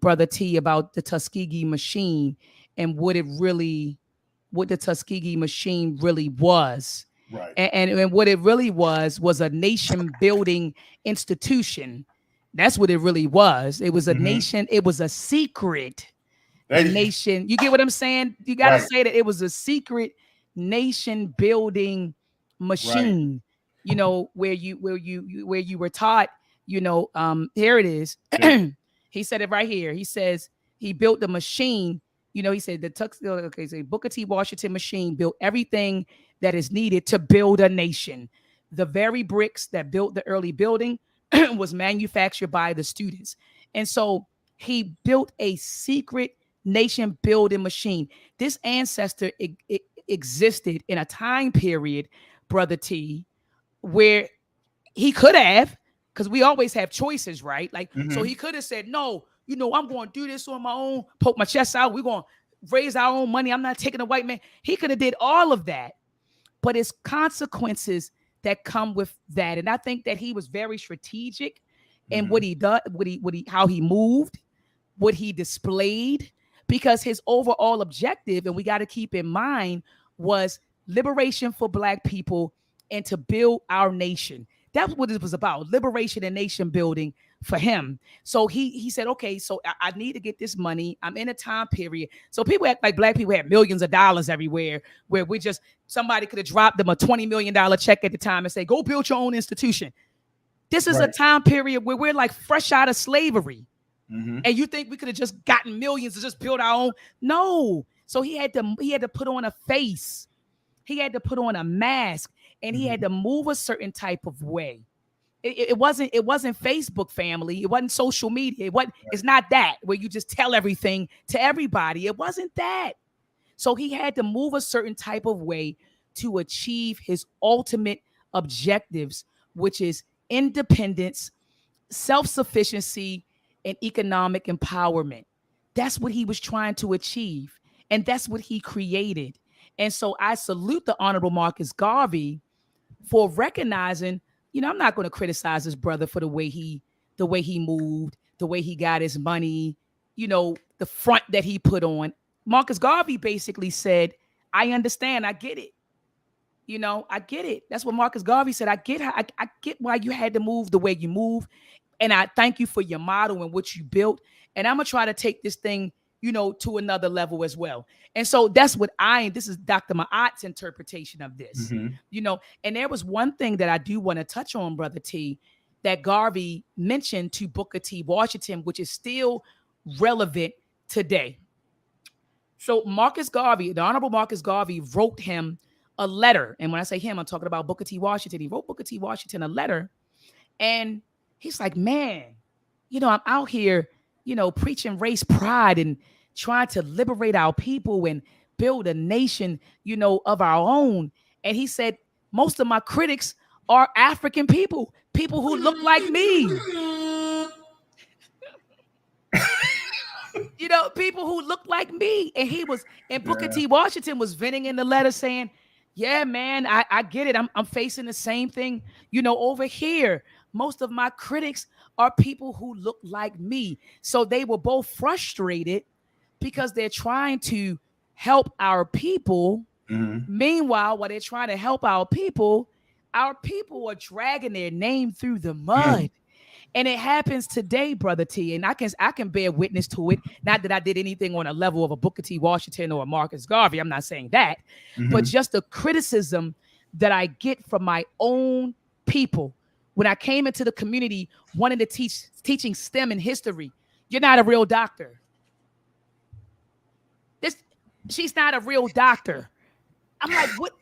[SPEAKER 1] Brother T, about the Tuskegee machine and what the Tuskegee machine really was.
[SPEAKER 2] Right.
[SPEAKER 1] And what it really was a nation building institution. That's what it really was. It was a nation. It was a secret nation. You get what I'm saying? You got to
[SPEAKER 2] Right.
[SPEAKER 1] say that it was a secret nation building machine. Where you were taught. Here it is. He said it right here. He says he built the machine. He said so Booker T. Washington machine built everything that is needed to build a nation. The very bricks that built the early building was manufactured by the students. And so he built a secret nation building machine. This ancestor existed in a time period, Brother T, where he could have, because we always have choices, right? Like, so he could have said, no, I'm going to do this on my own, poke my chest out. We're going to raise our own money. I'm not taking a white man. He could have did all of that, but it's consequences that come with that. And I think that he was very strategic in what he did, how he moved, what he displayed, because his overall objective, and we got to keep in mind, was liberation for Black people and to build our nation. That's what it was about, liberation and nation building for him. So he said, okay, so I need to get this money. I'm in a time period. So people act like Black people had millions of dollars everywhere, where somebody could have dropped them a $20 million check at the time and say, go build your own institution. This is a time period where we're like fresh out of slavery. And you think we could have just gotten millions to just build our own? No. So he had to put on a face. He had to put on a mask, and he had to move a certain type of way. It wasn't Facebook, family. It wasn't social media. It's not that where you just tell everything to everybody. It wasn't that. So he had to move a certain type of way to achieve his ultimate objectives, which is independence, self-sufficiency, and economic empowerment. That's what he was trying to achieve. And that's what he created. And so I salute the Honorable Marcus Garvey for recognizing, I'm not going to criticize his brother for the way he moved, the way he got his money, the front that he put on. Marcus Garvey basically said, I understand. I get it. I get it. That's what Marcus Garvey said. I get why you had to move the way you move. And I thank you for your model and what you built. And I'm going to try to take this thing, to another level as well. And so that's what this is Dr. Ma'at's interpretation of this, and there was one thing that I do want to touch on, Brother T, that Garvey mentioned to Booker T. Washington, which is still relevant today. So Marcus Garvey, the Honorable Marcus Garvey, wrote him a letter. And when I say him, I'm talking about Booker T. Washington. He wrote Booker T. Washington a letter. And he's like, man, I'm out here, preaching race pride and trying to liberate our people and build a nation, of our own. And he said, most of my critics are African people who look like me. People who look like me. And Booker T. Washington was venting in the letter saying, yeah, man, I get it. I'm facing the same thing, over here. Most of my critics are people who look like me. So they were both frustrated because they're trying to help our people. Meanwhile, while they're trying to help our people are dragging their name through the mud. And it happens today, Brother T. And I can bear witness to it. Not that I did anything on a level of a Booker T. Washington or a Marcus Garvey. I'm not saying that. But just the criticism that I get from my own people when I came into the community wanting to teaching STEM and history. You're not a real doctor. This She's not a real doctor. I'm like, what?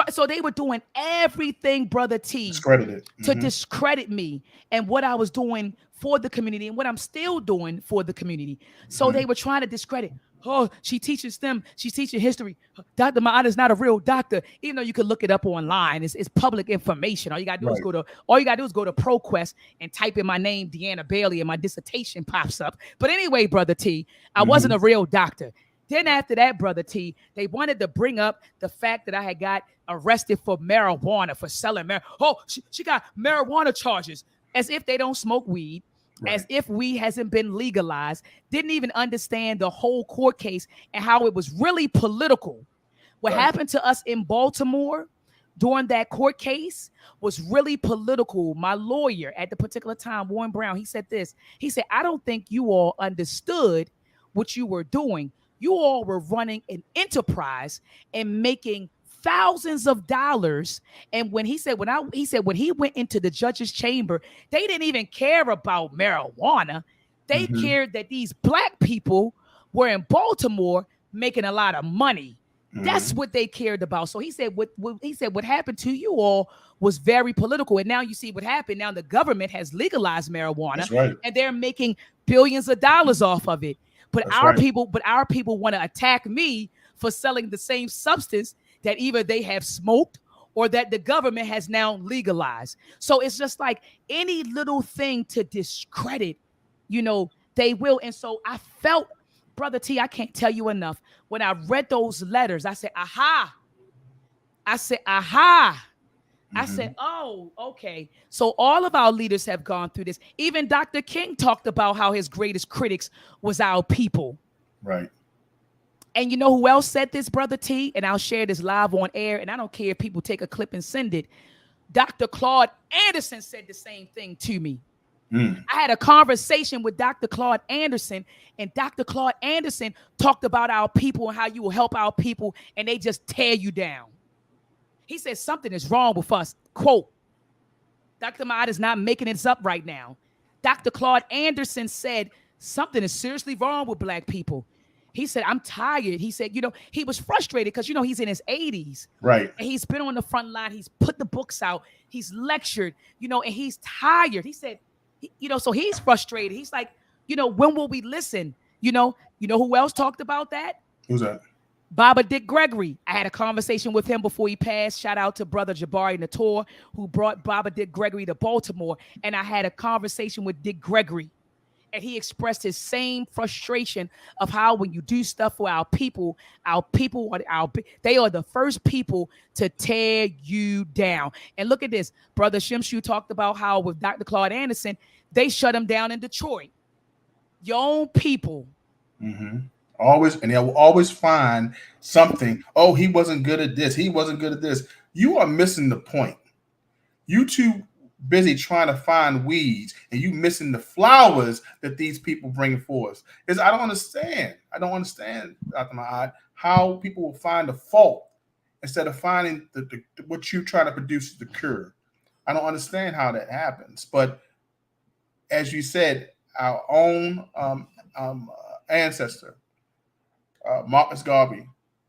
[SPEAKER 1] So they were doing everything, Brother T,
[SPEAKER 2] Discredited.
[SPEAKER 1] to discredit me and what I was doing for the community and what I'm still doing for the community. So they were trying to discredit. Oh, she teaches STEM. She's teaching history. Dr. Ma'at is not a real doctor, even though you could look it up online. It's public information. All you gotta do is go to ProQuest and type in my name, Deanna Bailey, and my dissertation pops up. But anyway, Brother T, I wasn't a real doctor. Then after that, Brother T, they wanted to bring up the fact that I had got arrested for marijuana, for selling marijuana. Oh, she got marijuana charges, as if they don't smoke weed, as if weed hasn't been legalized, didn't even understand the whole court case and how it was really political. What happened to us in Baltimore during that court case was really political. My lawyer at the particular time, Warren Brown, he said this. He said, I don't think you all understood what you were doing. You all were running an enterprise and making thousands of dollars. And when he said, when he went into the judge's chamber, they didn't even care about marijuana. They cared that these black people were in Baltimore making a lot of money. That's what they cared about. So he said, what happened to you all was very political. And now you see what happened. Now the government has legalized marijuana, and they're making billions of dollars off of it. But our people want to attack me for selling the same substance that either they have smoked or that the government has now legalized. So it's just like any little thing to discredit, they will. And so I felt, Brother T, I can't tell you enough. When I read those letters, I said, aha. I said, oh, okay. So all of our leaders have gone through this. Even Dr. King talked about how his greatest critics was our people.
[SPEAKER 2] Right.
[SPEAKER 1] And you know who else said this, Brother T? And I'll share this live on air. And I don't care if people take a clip and send it. Dr. Claude Anderson said the same thing to me. I had a conversation with Dr. Claude Anderson, and Dr. Claude Anderson talked about our people and how you will help our people, and they just tear you down. He said something is wrong with us. Quote, Dr. Ma'at is not making this up right now. Dr. Claude Anderson said something is seriously wrong with black people. He said, I'm tired. He said, he was frustrated because, he's in his 80s.
[SPEAKER 2] Right.
[SPEAKER 1] And he's been on the front line. He's put the books out. He's lectured, and he's tired. He said, so he's frustrated. He's like, when will we listen? You know who else talked about that?
[SPEAKER 2] Who's that?
[SPEAKER 1] Baba Dick Gregory. I had a conversation with him before he passed. Shout out to Brother Jabari Nator, who brought Baba Dick Gregory to Baltimore. And I had a conversation with Dick Gregory. And he expressed his same frustration of how when you do stuff for our people they are the first people to tear you down. And look at this. Brother Shimshu talked about how with Dr. Claude Anderson, they shut him down in Detroit. Your own people.
[SPEAKER 2] Always, and they'll always find something. Oh, he wasn't good at this. He wasn't good at this. You are missing the point. You too busy trying to find weeds, and you missing the flowers that these people bring forth. I don't understand, Dr. Ma'at, how people will find a fault instead of finding the what you try to produce the cure. I don't understand how that happens. But as you said, our own ancestor, Marcus Garvey,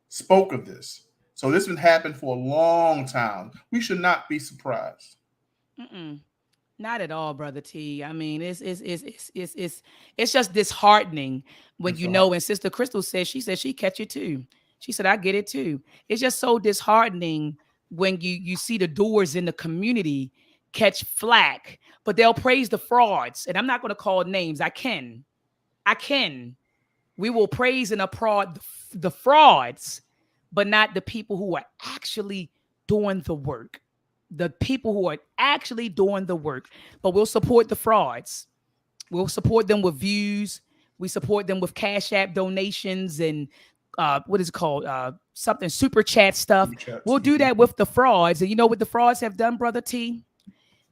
[SPEAKER 2] spoke of this. So this has been happening for a long time. We should not be surprised.
[SPEAKER 1] Not at all, Brother T. I mean, it's just disheartening when and Sister Crystal said she catch it too. She said, I get it too. It's just so disheartening when you see the doers in the community catch flack, but they'll praise the frauds. And I'm not going to call names. I can. We will praise and applaud the frauds, but not the people who are actually doing the work. The people who are actually doing the work. But we'll support the frauds. We'll support them with views. We support them with Cash App donations and what is it called? Something super chat stuff. We'll do that with the frauds. And you know what the frauds have done, Brother T?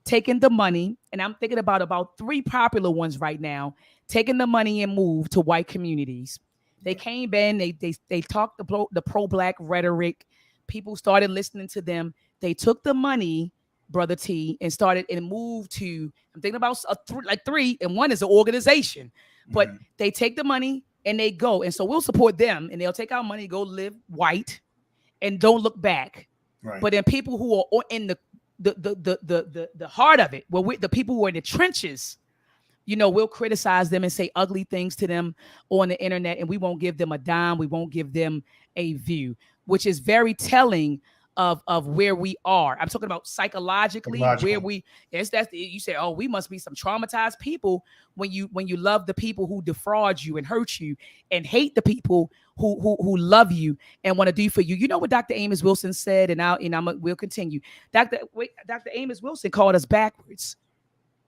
[SPEAKER 1] Taking the money, and I'm thinking about 3 popular ones right now, taking the money and moved to white communities. They came in, they talked the pro-black rhetoric. People started listening to them. They took the money Brother T, and started and moved to, I'm thinking about like three, and one is an organization, but they take the money and they go. And so we'll support them, and they'll take our money, go live white, and don't look back.
[SPEAKER 2] Right.
[SPEAKER 1] But then people who are in the heart of it, the people who are in the trenches, we'll criticize them and say ugly things to them on the internet, and we won't give them a dime. We won't give them a view, which is very telling of where we are. I'm talking about psychologically, where we you say, oh, we must be some traumatized people when you love the people who defraud you and hurt you, and hate the people who love you and want to do for you. You know what Dr. Amos Wilson said, and we'll continue. Dr. Amos Wilson called us backwards.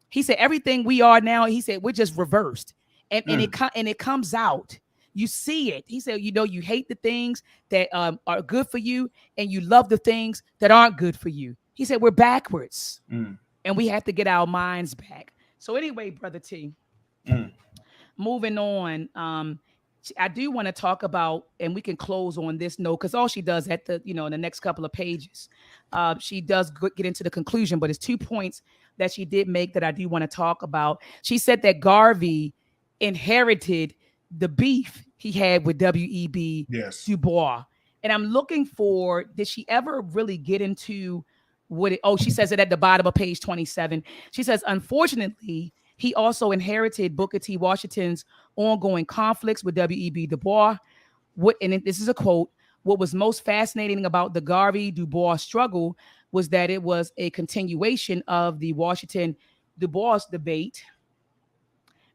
[SPEAKER 1] He said everything we are now, he said we're just reversed, and it comes out. You see it. He said, you hate the things that are good for you, and you love the things that aren't good for you. He said we're backwards, and we have to get our minds back. So anyway, Brother T, moving on. I do want to talk about, and we can close on this note, because all she does at the, in the next couple of pages, she does get into the conclusion, but it's 2 points that she did make that I do want to talk about. She said that Garvey inherited the beef he had with W.E.B Dubois. And I'm looking for, did she ever really get into she says it at the bottom of page 27. She says, unfortunately, he also inherited Booker T. Washington's ongoing conflicts with W.E.B Dubois. And this is a quote, what was most fascinating about the Garvey Dubois struggle was that it was a continuation of the Washington-Dubois debate.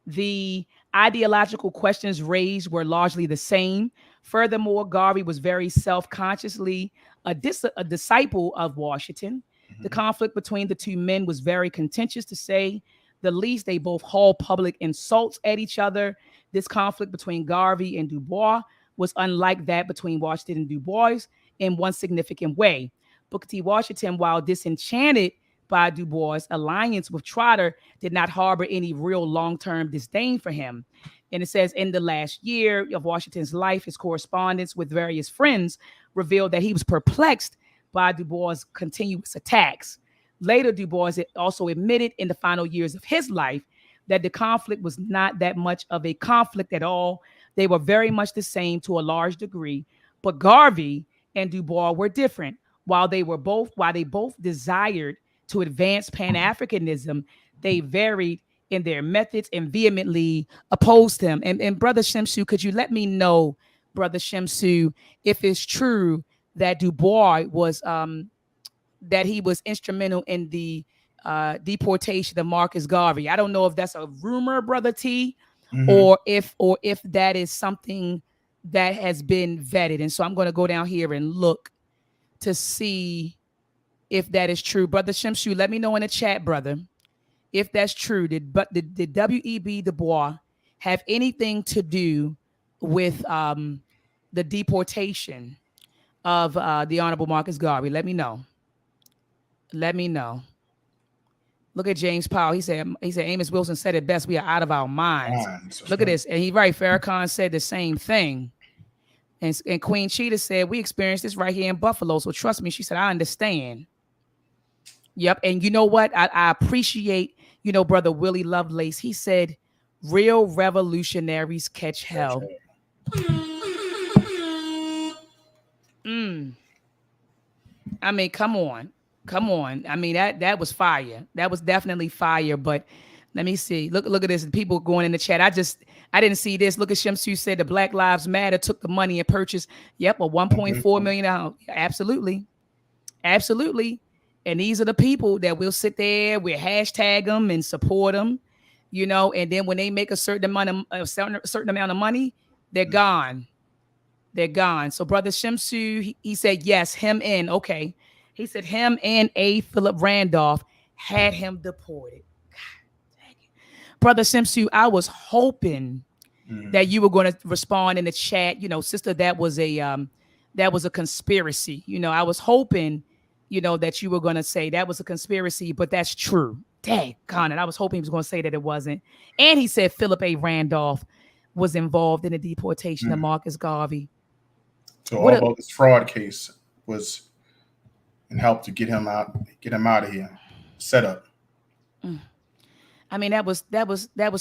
[SPEAKER 1] The ideological questions raised were largely the same. Furthermore, Garvey was very self-consciously a disciple of Washington. The conflict between the two men was very contentious, to say the least. They both hauled public insults at each other. This conflict between Garvey and Dubois was unlike that between Washington and Dubois in one significant way. Booker T. Washington, while disenchanted by Dubois' alliance with Trotter, did not harbor any real long-term disdain for him. And it says, in the last year of Washington's life, his correspondence with various friends revealed that he was perplexed by Dubois' continuous attacks. Later, Dubois also admitted in the final years of his life that the conflict was not that much of a conflict at all. They were very much the same to a large degree, but Garvey and Dubois were different. While they both desired to advance Pan Africanism, they varied in their methods and vehemently opposed him. And Brother Shamsu, could you let me know, Brother Shamsu, if it's true that Dubois was that he was instrumental in the deportation of Marcus Garvey? I don't know if that's a rumor, Brother T, or if that is something that has been vetted. And so I'm going to go down here and look to see if that is true. Brother Shamsu, let me know in the chat, brother, if that's true. Did W.E.B Dubois have anything to do with the deportation of the Honorable Marcus Garvey? Let me know. Let me know. Look at James Powell. He said Amos Wilson said it best. We are out of our minds. Look at this. And he's right. Farrakhan said the same thing. And Queen Cheetah said, we experienced this right here in Buffalo. So trust me, she said, I understand. Yep. And you know what? I appreciate, Brother Willie Lovelace. He said, real revolutionaries catch hell. I mean, come on. I mean, that was fire. That was definitely fire. But let me see. Look at this. People going in the chat. I didn't see this. Look at Shamsu said the Black Lives Matter took the money and purchased, a $1.4 million. Absolutely. And these are the people that will sit there, we'll hashtag them and support them, and then when they make a certain amount of money, they're gone. So Brother Shamsu, he said, yes, him and, okay. He said him and A. Philip Randolph had him deported. Brother Shamsu, I was hoping that you were going to respond in the chat. Sister, that was a conspiracy. I was hoping, that you were going to say that was a conspiracy, but that's true. Dang, Conan, I was hoping he was going to say that it wasn't. And he said Philip A. Randolph was involved in the deportation of Marcus Garvey.
[SPEAKER 2] So all about this fraud case was, and help to get him out of here. Set up.
[SPEAKER 1] Mm. I mean, that was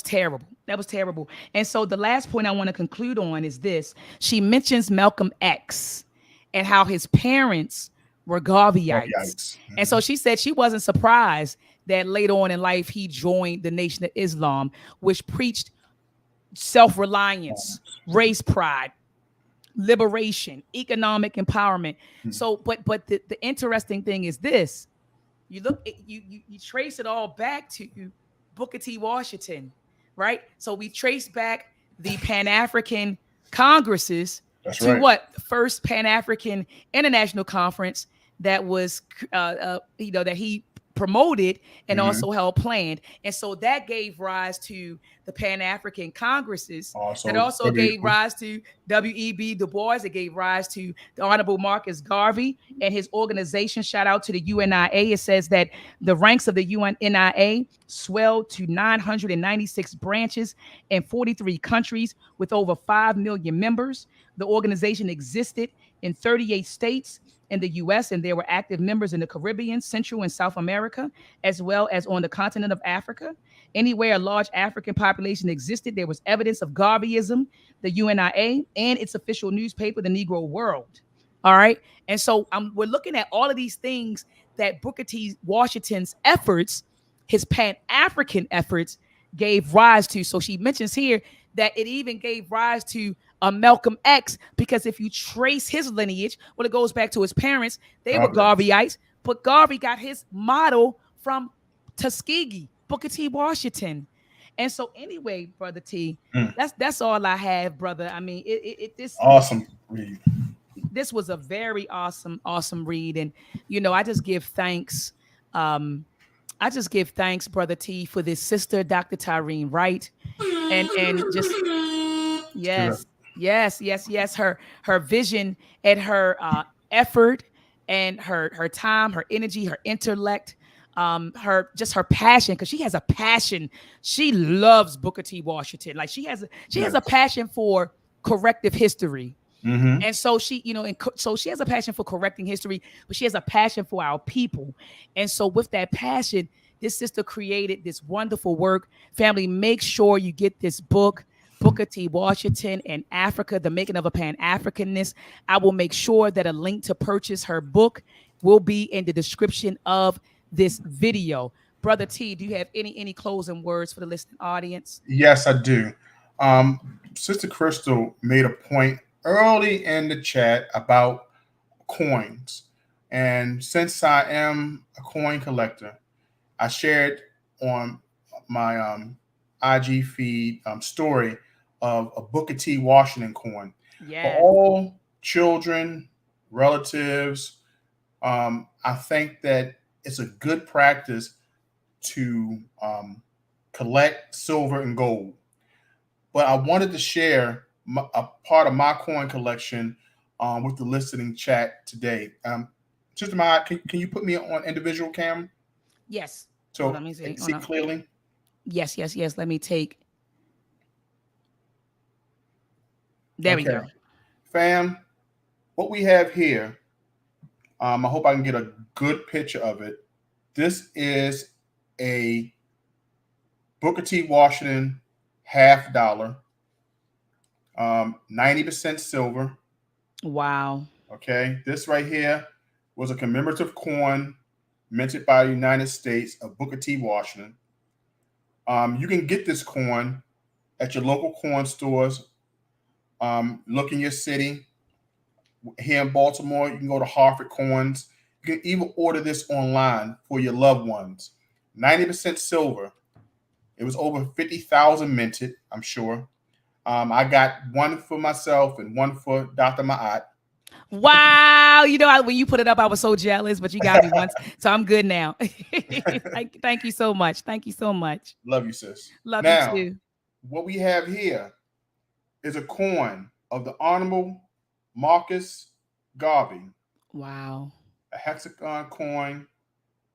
[SPEAKER 1] terrible. That was terrible. And so the last point I want to conclude on is this. She mentions Malcolm X and how his parents were
[SPEAKER 2] Oh,
[SPEAKER 1] Garveyites.
[SPEAKER 2] yikes.
[SPEAKER 1] And so she said she wasn't surprised that later on in life he joined the Nation of Islam, which preached self-reliance, race pride, liberation, economic empowerment. So, but the interesting thing is this: you look, you trace it all back to Booker T. Washington, right? So we trace back the Pan African Congresses
[SPEAKER 2] That's
[SPEAKER 1] to
[SPEAKER 2] right.
[SPEAKER 1] what? The first Pan African International Conference that was, that he promoted and
[SPEAKER 2] Hmm.
[SPEAKER 1] also held planned. And so that gave rise to the Pan African Congresses. That
[SPEAKER 2] Also,
[SPEAKER 1] also gave rise to W.E.B Dubois. It gave rise to the Honorable Marcus Garvey and his organization. Shout out to the UNIA. It says that the ranks of the UNIA swelled to 996 branches in 43 countries with over 5 million members. The organization existed in 38 states in the US, and there were active members in the Caribbean, Central, and South America, as well as on the continent of Africa. Anywhere a large African population existed, there was evidence of Garveyism, the UNIA, and its official newspaper, the Negro World. All right. And so we're looking at all of these things that Booker T. Washington's efforts, his Pan African efforts, gave rise to. So she mentions here that it even gave rise to Malcolm X, because if you trace his lineage, well, it goes back to his parents. They were Garveyites, but Garvey got his model from Tuskegee, Booker T. Washington. And so, anyway, brother T, that's all I have, brother. I mean,
[SPEAKER 2] awesome read.
[SPEAKER 1] This was a very awesome read, and I just give thanks. I just give thanks, brother T, for this sister, Dr. Tyrene Wright, and just yes, yes. Her vision and her effort and her time, her energy, her intellect, her passion, because she has a passion. She loves Booker T. Washington. Like she has a passion for corrective history.
[SPEAKER 2] Mm-hmm.
[SPEAKER 1] And so so she has a passion for correcting history, but she has a passion for our people. And so with that passion, this sister created this wonderful work. Family, make sure you get this book, Booker T. Washington and Africa, The Making of a Pan Africanist. I will make sure that a link to purchase her book will be in the description of this video. Brother T, do you have any closing words for the listening audience?
[SPEAKER 2] Yes, I do. Sister Crystal made a point early in the chat about coins. And since I am a coin collector, I shared on my IG feed story of a Booker T. Washington coin. For all children, relatives, I think that it's a good practice to collect silver and gold. But I wanted to share a part of my coin collection with the listening chat today. Sister Maya, can you put me on individual cam?
[SPEAKER 1] Yes.
[SPEAKER 2] So let me see clearly.
[SPEAKER 1] Yes. Let me take. There we go.
[SPEAKER 2] Fam, what we have here, I hope I can get a good picture of it. This is a Booker T. Washington $50, 90% silver.
[SPEAKER 1] Wow.
[SPEAKER 2] Okay, this right here was a commemorative coin minted by the United States of Booker T. Washington. You can get this coin at your local coin stores. Look in your city. Here in Baltimore, you can go to Hartford Coins. You can even order this online for your loved ones. 90% silver. It was over 50,000 minted, I'm sure. I got one for myself and one for Dr. Ma'at.
[SPEAKER 1] Wow. When you put it up, I was so jealous, but you got me once. So I'm good now. Thank you so much. Thank you so much.
[SPEAKER 2] Love you, sis.
[SPEAKER 1] Love
[SPEAKER 2] now,
[SPEAKER 1] you too.
[SPEAKER 2] What we have here is a coin of the Honorable Marcus Garvey.
[SPEAKER 1] Wow.
[SPEAKER 2] A hexagon coin,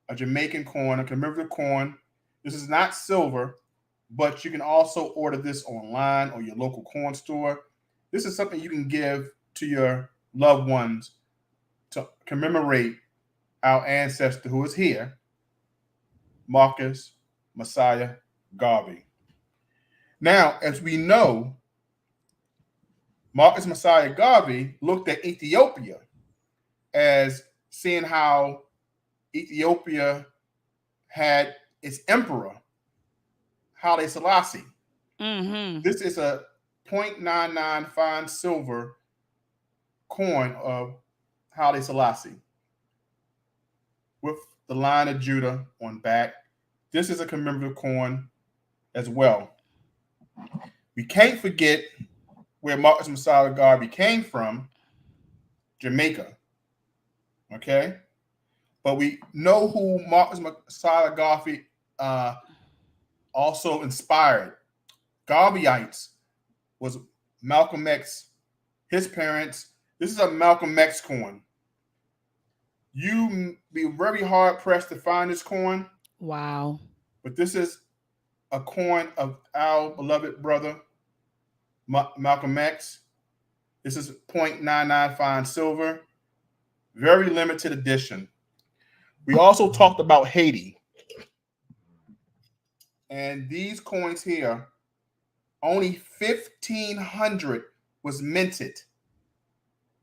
[SPEAKER 2] a Jamaican coin, a commemorative coin. This is not silver, but you can also order this online or your local coin store. This is something you can give to your loved ones to commemorate our ancestor who is here, Marcus Messiah Garvey. Now, as we know, Marcus Messiah Garvey looked at Ethiopia as seeing how Ethiopia had its emperor, Haile Selassie.
[SPEAKER 1] Mm-hmm.
[SPEAKER 2] This is a 0.99 fine silver coin of Haile Selassie with the Lion of Judah on back. This is a commemorative coin as well. We can't forget where Marcus Messiah Garvey came from, Jamaica. Okay? But we know who Marcus Messiah Garvey also inspired. Garveyites was Malcolm X, his parents. This is a Malcolm X coin. You be very hard pressed to find this coin.
[SPEAKER 1] Wow.
[SPEAKER 2] But this is a coin of our beloved brother, Malcolm X. This is 0.99 fine silver. Very limited edition. We also talked about Haiti. And these coins here, only 1,500 was minted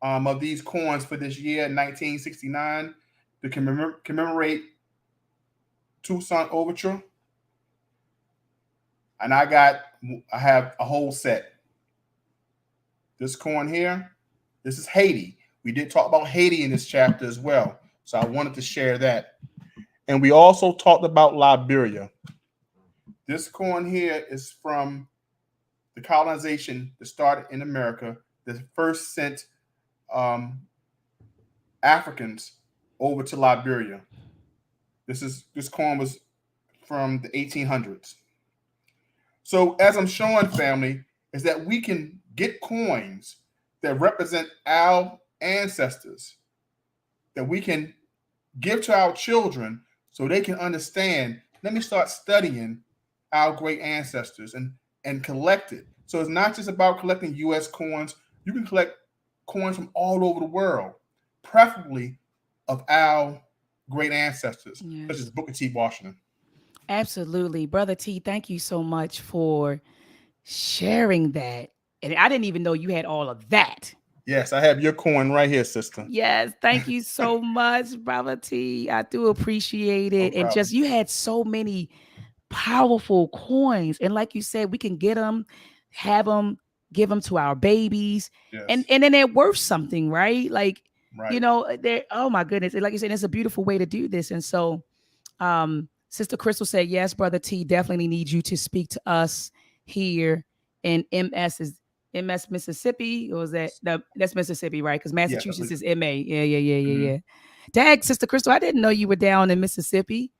[SPEAKER 2] of these coins for this year, 1969, to commemorate Toussaint Overture. And I have a whole set. This coin here, this is Haiti. We did talk about Haiti in this chapter as well. So I wanted to share that. And we also talked about Liberia. This coin here is from the colonization that started in America that first sent Africans over to Liberia. This coin was from the 1800s. So as I'm showing, family, is that we can get coins that represent our ancestors that we can give to our children so they can understand. Let me start studying our great ancestors and collect it. So it's not just about collecting U.S. coins. You can collect coins from all over the world, preferably of our great ancestors, such as Booker T. Washington.
[SPEAKER 1] Absolutely. Brother T, thank you so much for sharing that. And I didn't even know you had all of that.
[SPEAKER 2] Yes, I have your coin right here, sister.
[SPEAKER 1] Yes, thank you so much, Brother T. I do appreciate it.
[SPEAKER 2] No
[SPEAKER 1] and just you had so many powerful coins. And like you said, we can get them, have them, give them to our babies.
[SPEAKER 2] Yes.
[SPEAKER 1] And then they're worth something, right? Like,
[SPEAKER 2] right.
[SPEAKER 1] You know, they're, oh my goodness. Like you said, it's a beautiful way to do this. And so Sister Crystal said, yes, Brother T, definitely need you to speak to us here in MS Mississippi, or was that's Mississippi, right? Because Massachusetts is MA. Yeah. Dag, Sister Crystal, I didn't know you were down in Mississippi.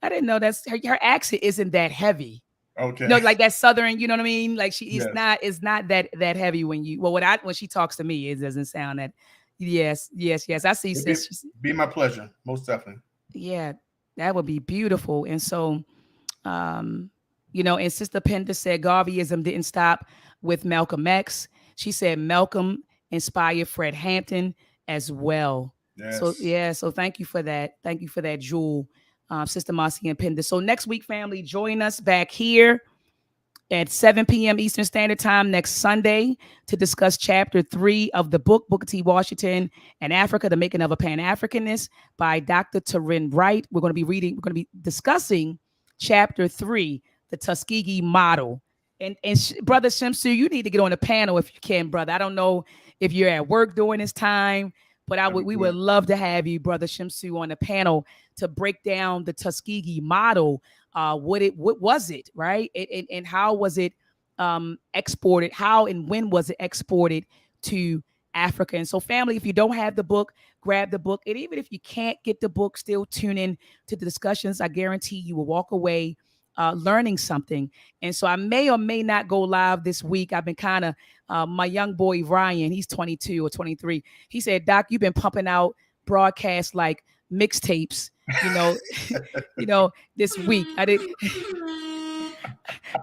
[SPEAKER 1] I didn't know that's her accent isn't that heavy.
[SPEAKER 2] Okay.
[SPEAKER 1] No, like that Southern, you know what I mean? Like it's not that heavy when she talks to me, it doesn't sound that. Yes. I see, sis.
[SPEAKER 2] Be my pleasure, most definitely.
[SPEAKER 1] Yeah, that would be beautiful. And so, you know, and Sister Penda said Garveyism didn't stop with Malcolm X. She said Malcolm inspired Fred Hampton as well.
[SPEAKER 2] Yes.
[SPEAKER 1] So thank you for that. Thank you for that, Jewel, Sister Marcy and Penda. So next week, family, join us back here at 7 p.m. Eastern Standard Time next Sunday to discuss Chapter 3 of the book, Booker T. Washington and Africa, The Making of a Pan Africanist by Dr. Tyrene Wright. We're going to be discussing Chapter 3, the Tuskegee Model. And Brother Shemsu, you need to get on the panel if you can, brother. I don't know if you're at work during this time, but we would love to have you, Brother Shemsu, on the panel to break down the Tuskegee Model. What was it, right? And how was it exported? How and when was it exported to Africa? And so, family, if you don't have the book, grab the book. And even if you can't get the book, still tune in to the discussions. I guarantee you will walk away learning something. And so I may or may not go live this week. I've been kind of, my young boy, Ryan, he's 22 or 23. He said, Doc, you've been pumping out broadcasts like mixtapes, this week.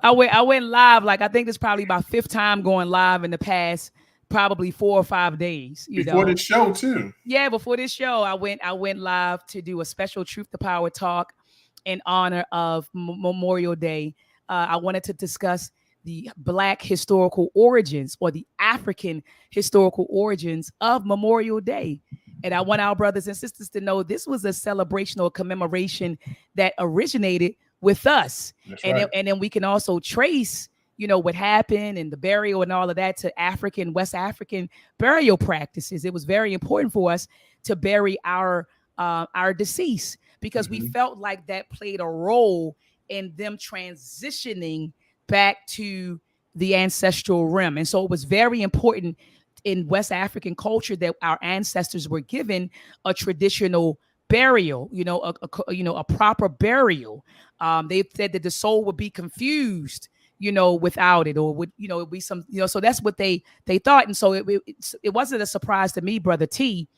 [SPEAKER 1] I went live. Like, I think it's probably about 5th time going live in the past probably 4 or 5 days,
[SPEAKER 2] Before the show too.
[SPEAKER 1] Yeah, before this show, I went live to do a special Truth to Power talk in honor of Memorial Day. I wanted to discuss the Black historical origins or the African historical origins of Memorial Day. And I want our brothers and sisters to know this was a celebration or commemoration that originated with us.
[SPEAKER 2] That's
[SPEAKER 1] And,
[SPEAKER 2] right.
[SPEAKER 1] and then we can also trace, what happened and the burial and all of that to West African burial practices. It was very important for us to bury our deceased because we felt like that played a role in them transitioning back to the ancestral realm. And so it was very important in West African culture that our ancestors were given a traditional burial, a proper burial. They said that the soul would be confused, without it, or would, it would be some, so that's what they thought. And so it wasn't a surprise to me, Brother T,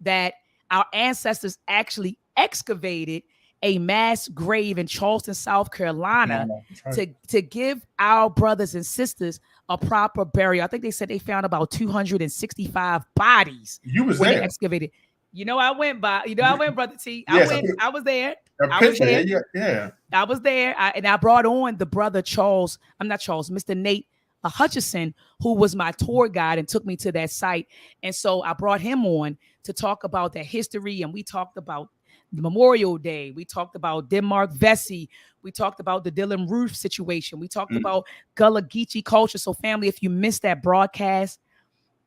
[SPEAKER 1] that our ancestors actually excavated a mass grave in Charleston, South Carolina,
[SPEAKER 2] right.
[SPEAKER 1] to give our brothers and sisters a proper burial. I think they said they found about 265 bodies.
[SPEAKER 2] You was
[SPEAKER 1] when
[SPEAKER 2] there.
[SPEAKER 1] They excavated. I went, Brother T.
[SPEAKER 2] Yes,
[SPEAKER 1] I was there.
[SPEAKER 2] A picture. Yeah.
[SPEAKER 1] I was there. And I brought on the brother Mr. Nate Hutchison, who was my tour guide and took me to that site. And so I brought him on to talk about that history. And we talked about the Memorial Day. We talked about Denmark Vesey. We talked about the Dylan Roof situation. We talked about Gullah Geechee culture. So family, if you missed that broadcast,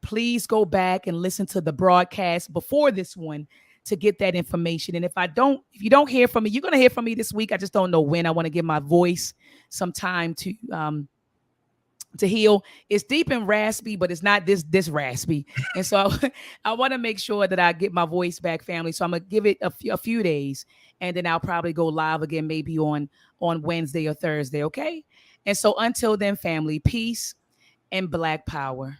[SPEAKER 1] please go back and listen to the broadcast before this one to get that information. And if you don't hear from me, you're going to hear from me this week. I just don't know when. I want to give my voice some time to heal. It's deep and raspy, but it's not this raspy. And so I want to make sure that I get my voice back, family. So I'm going to give it a few days, and then I'll probably go live again, maybe on Wednesday or Thursday. Okay. And so until then, family, peace and Black power.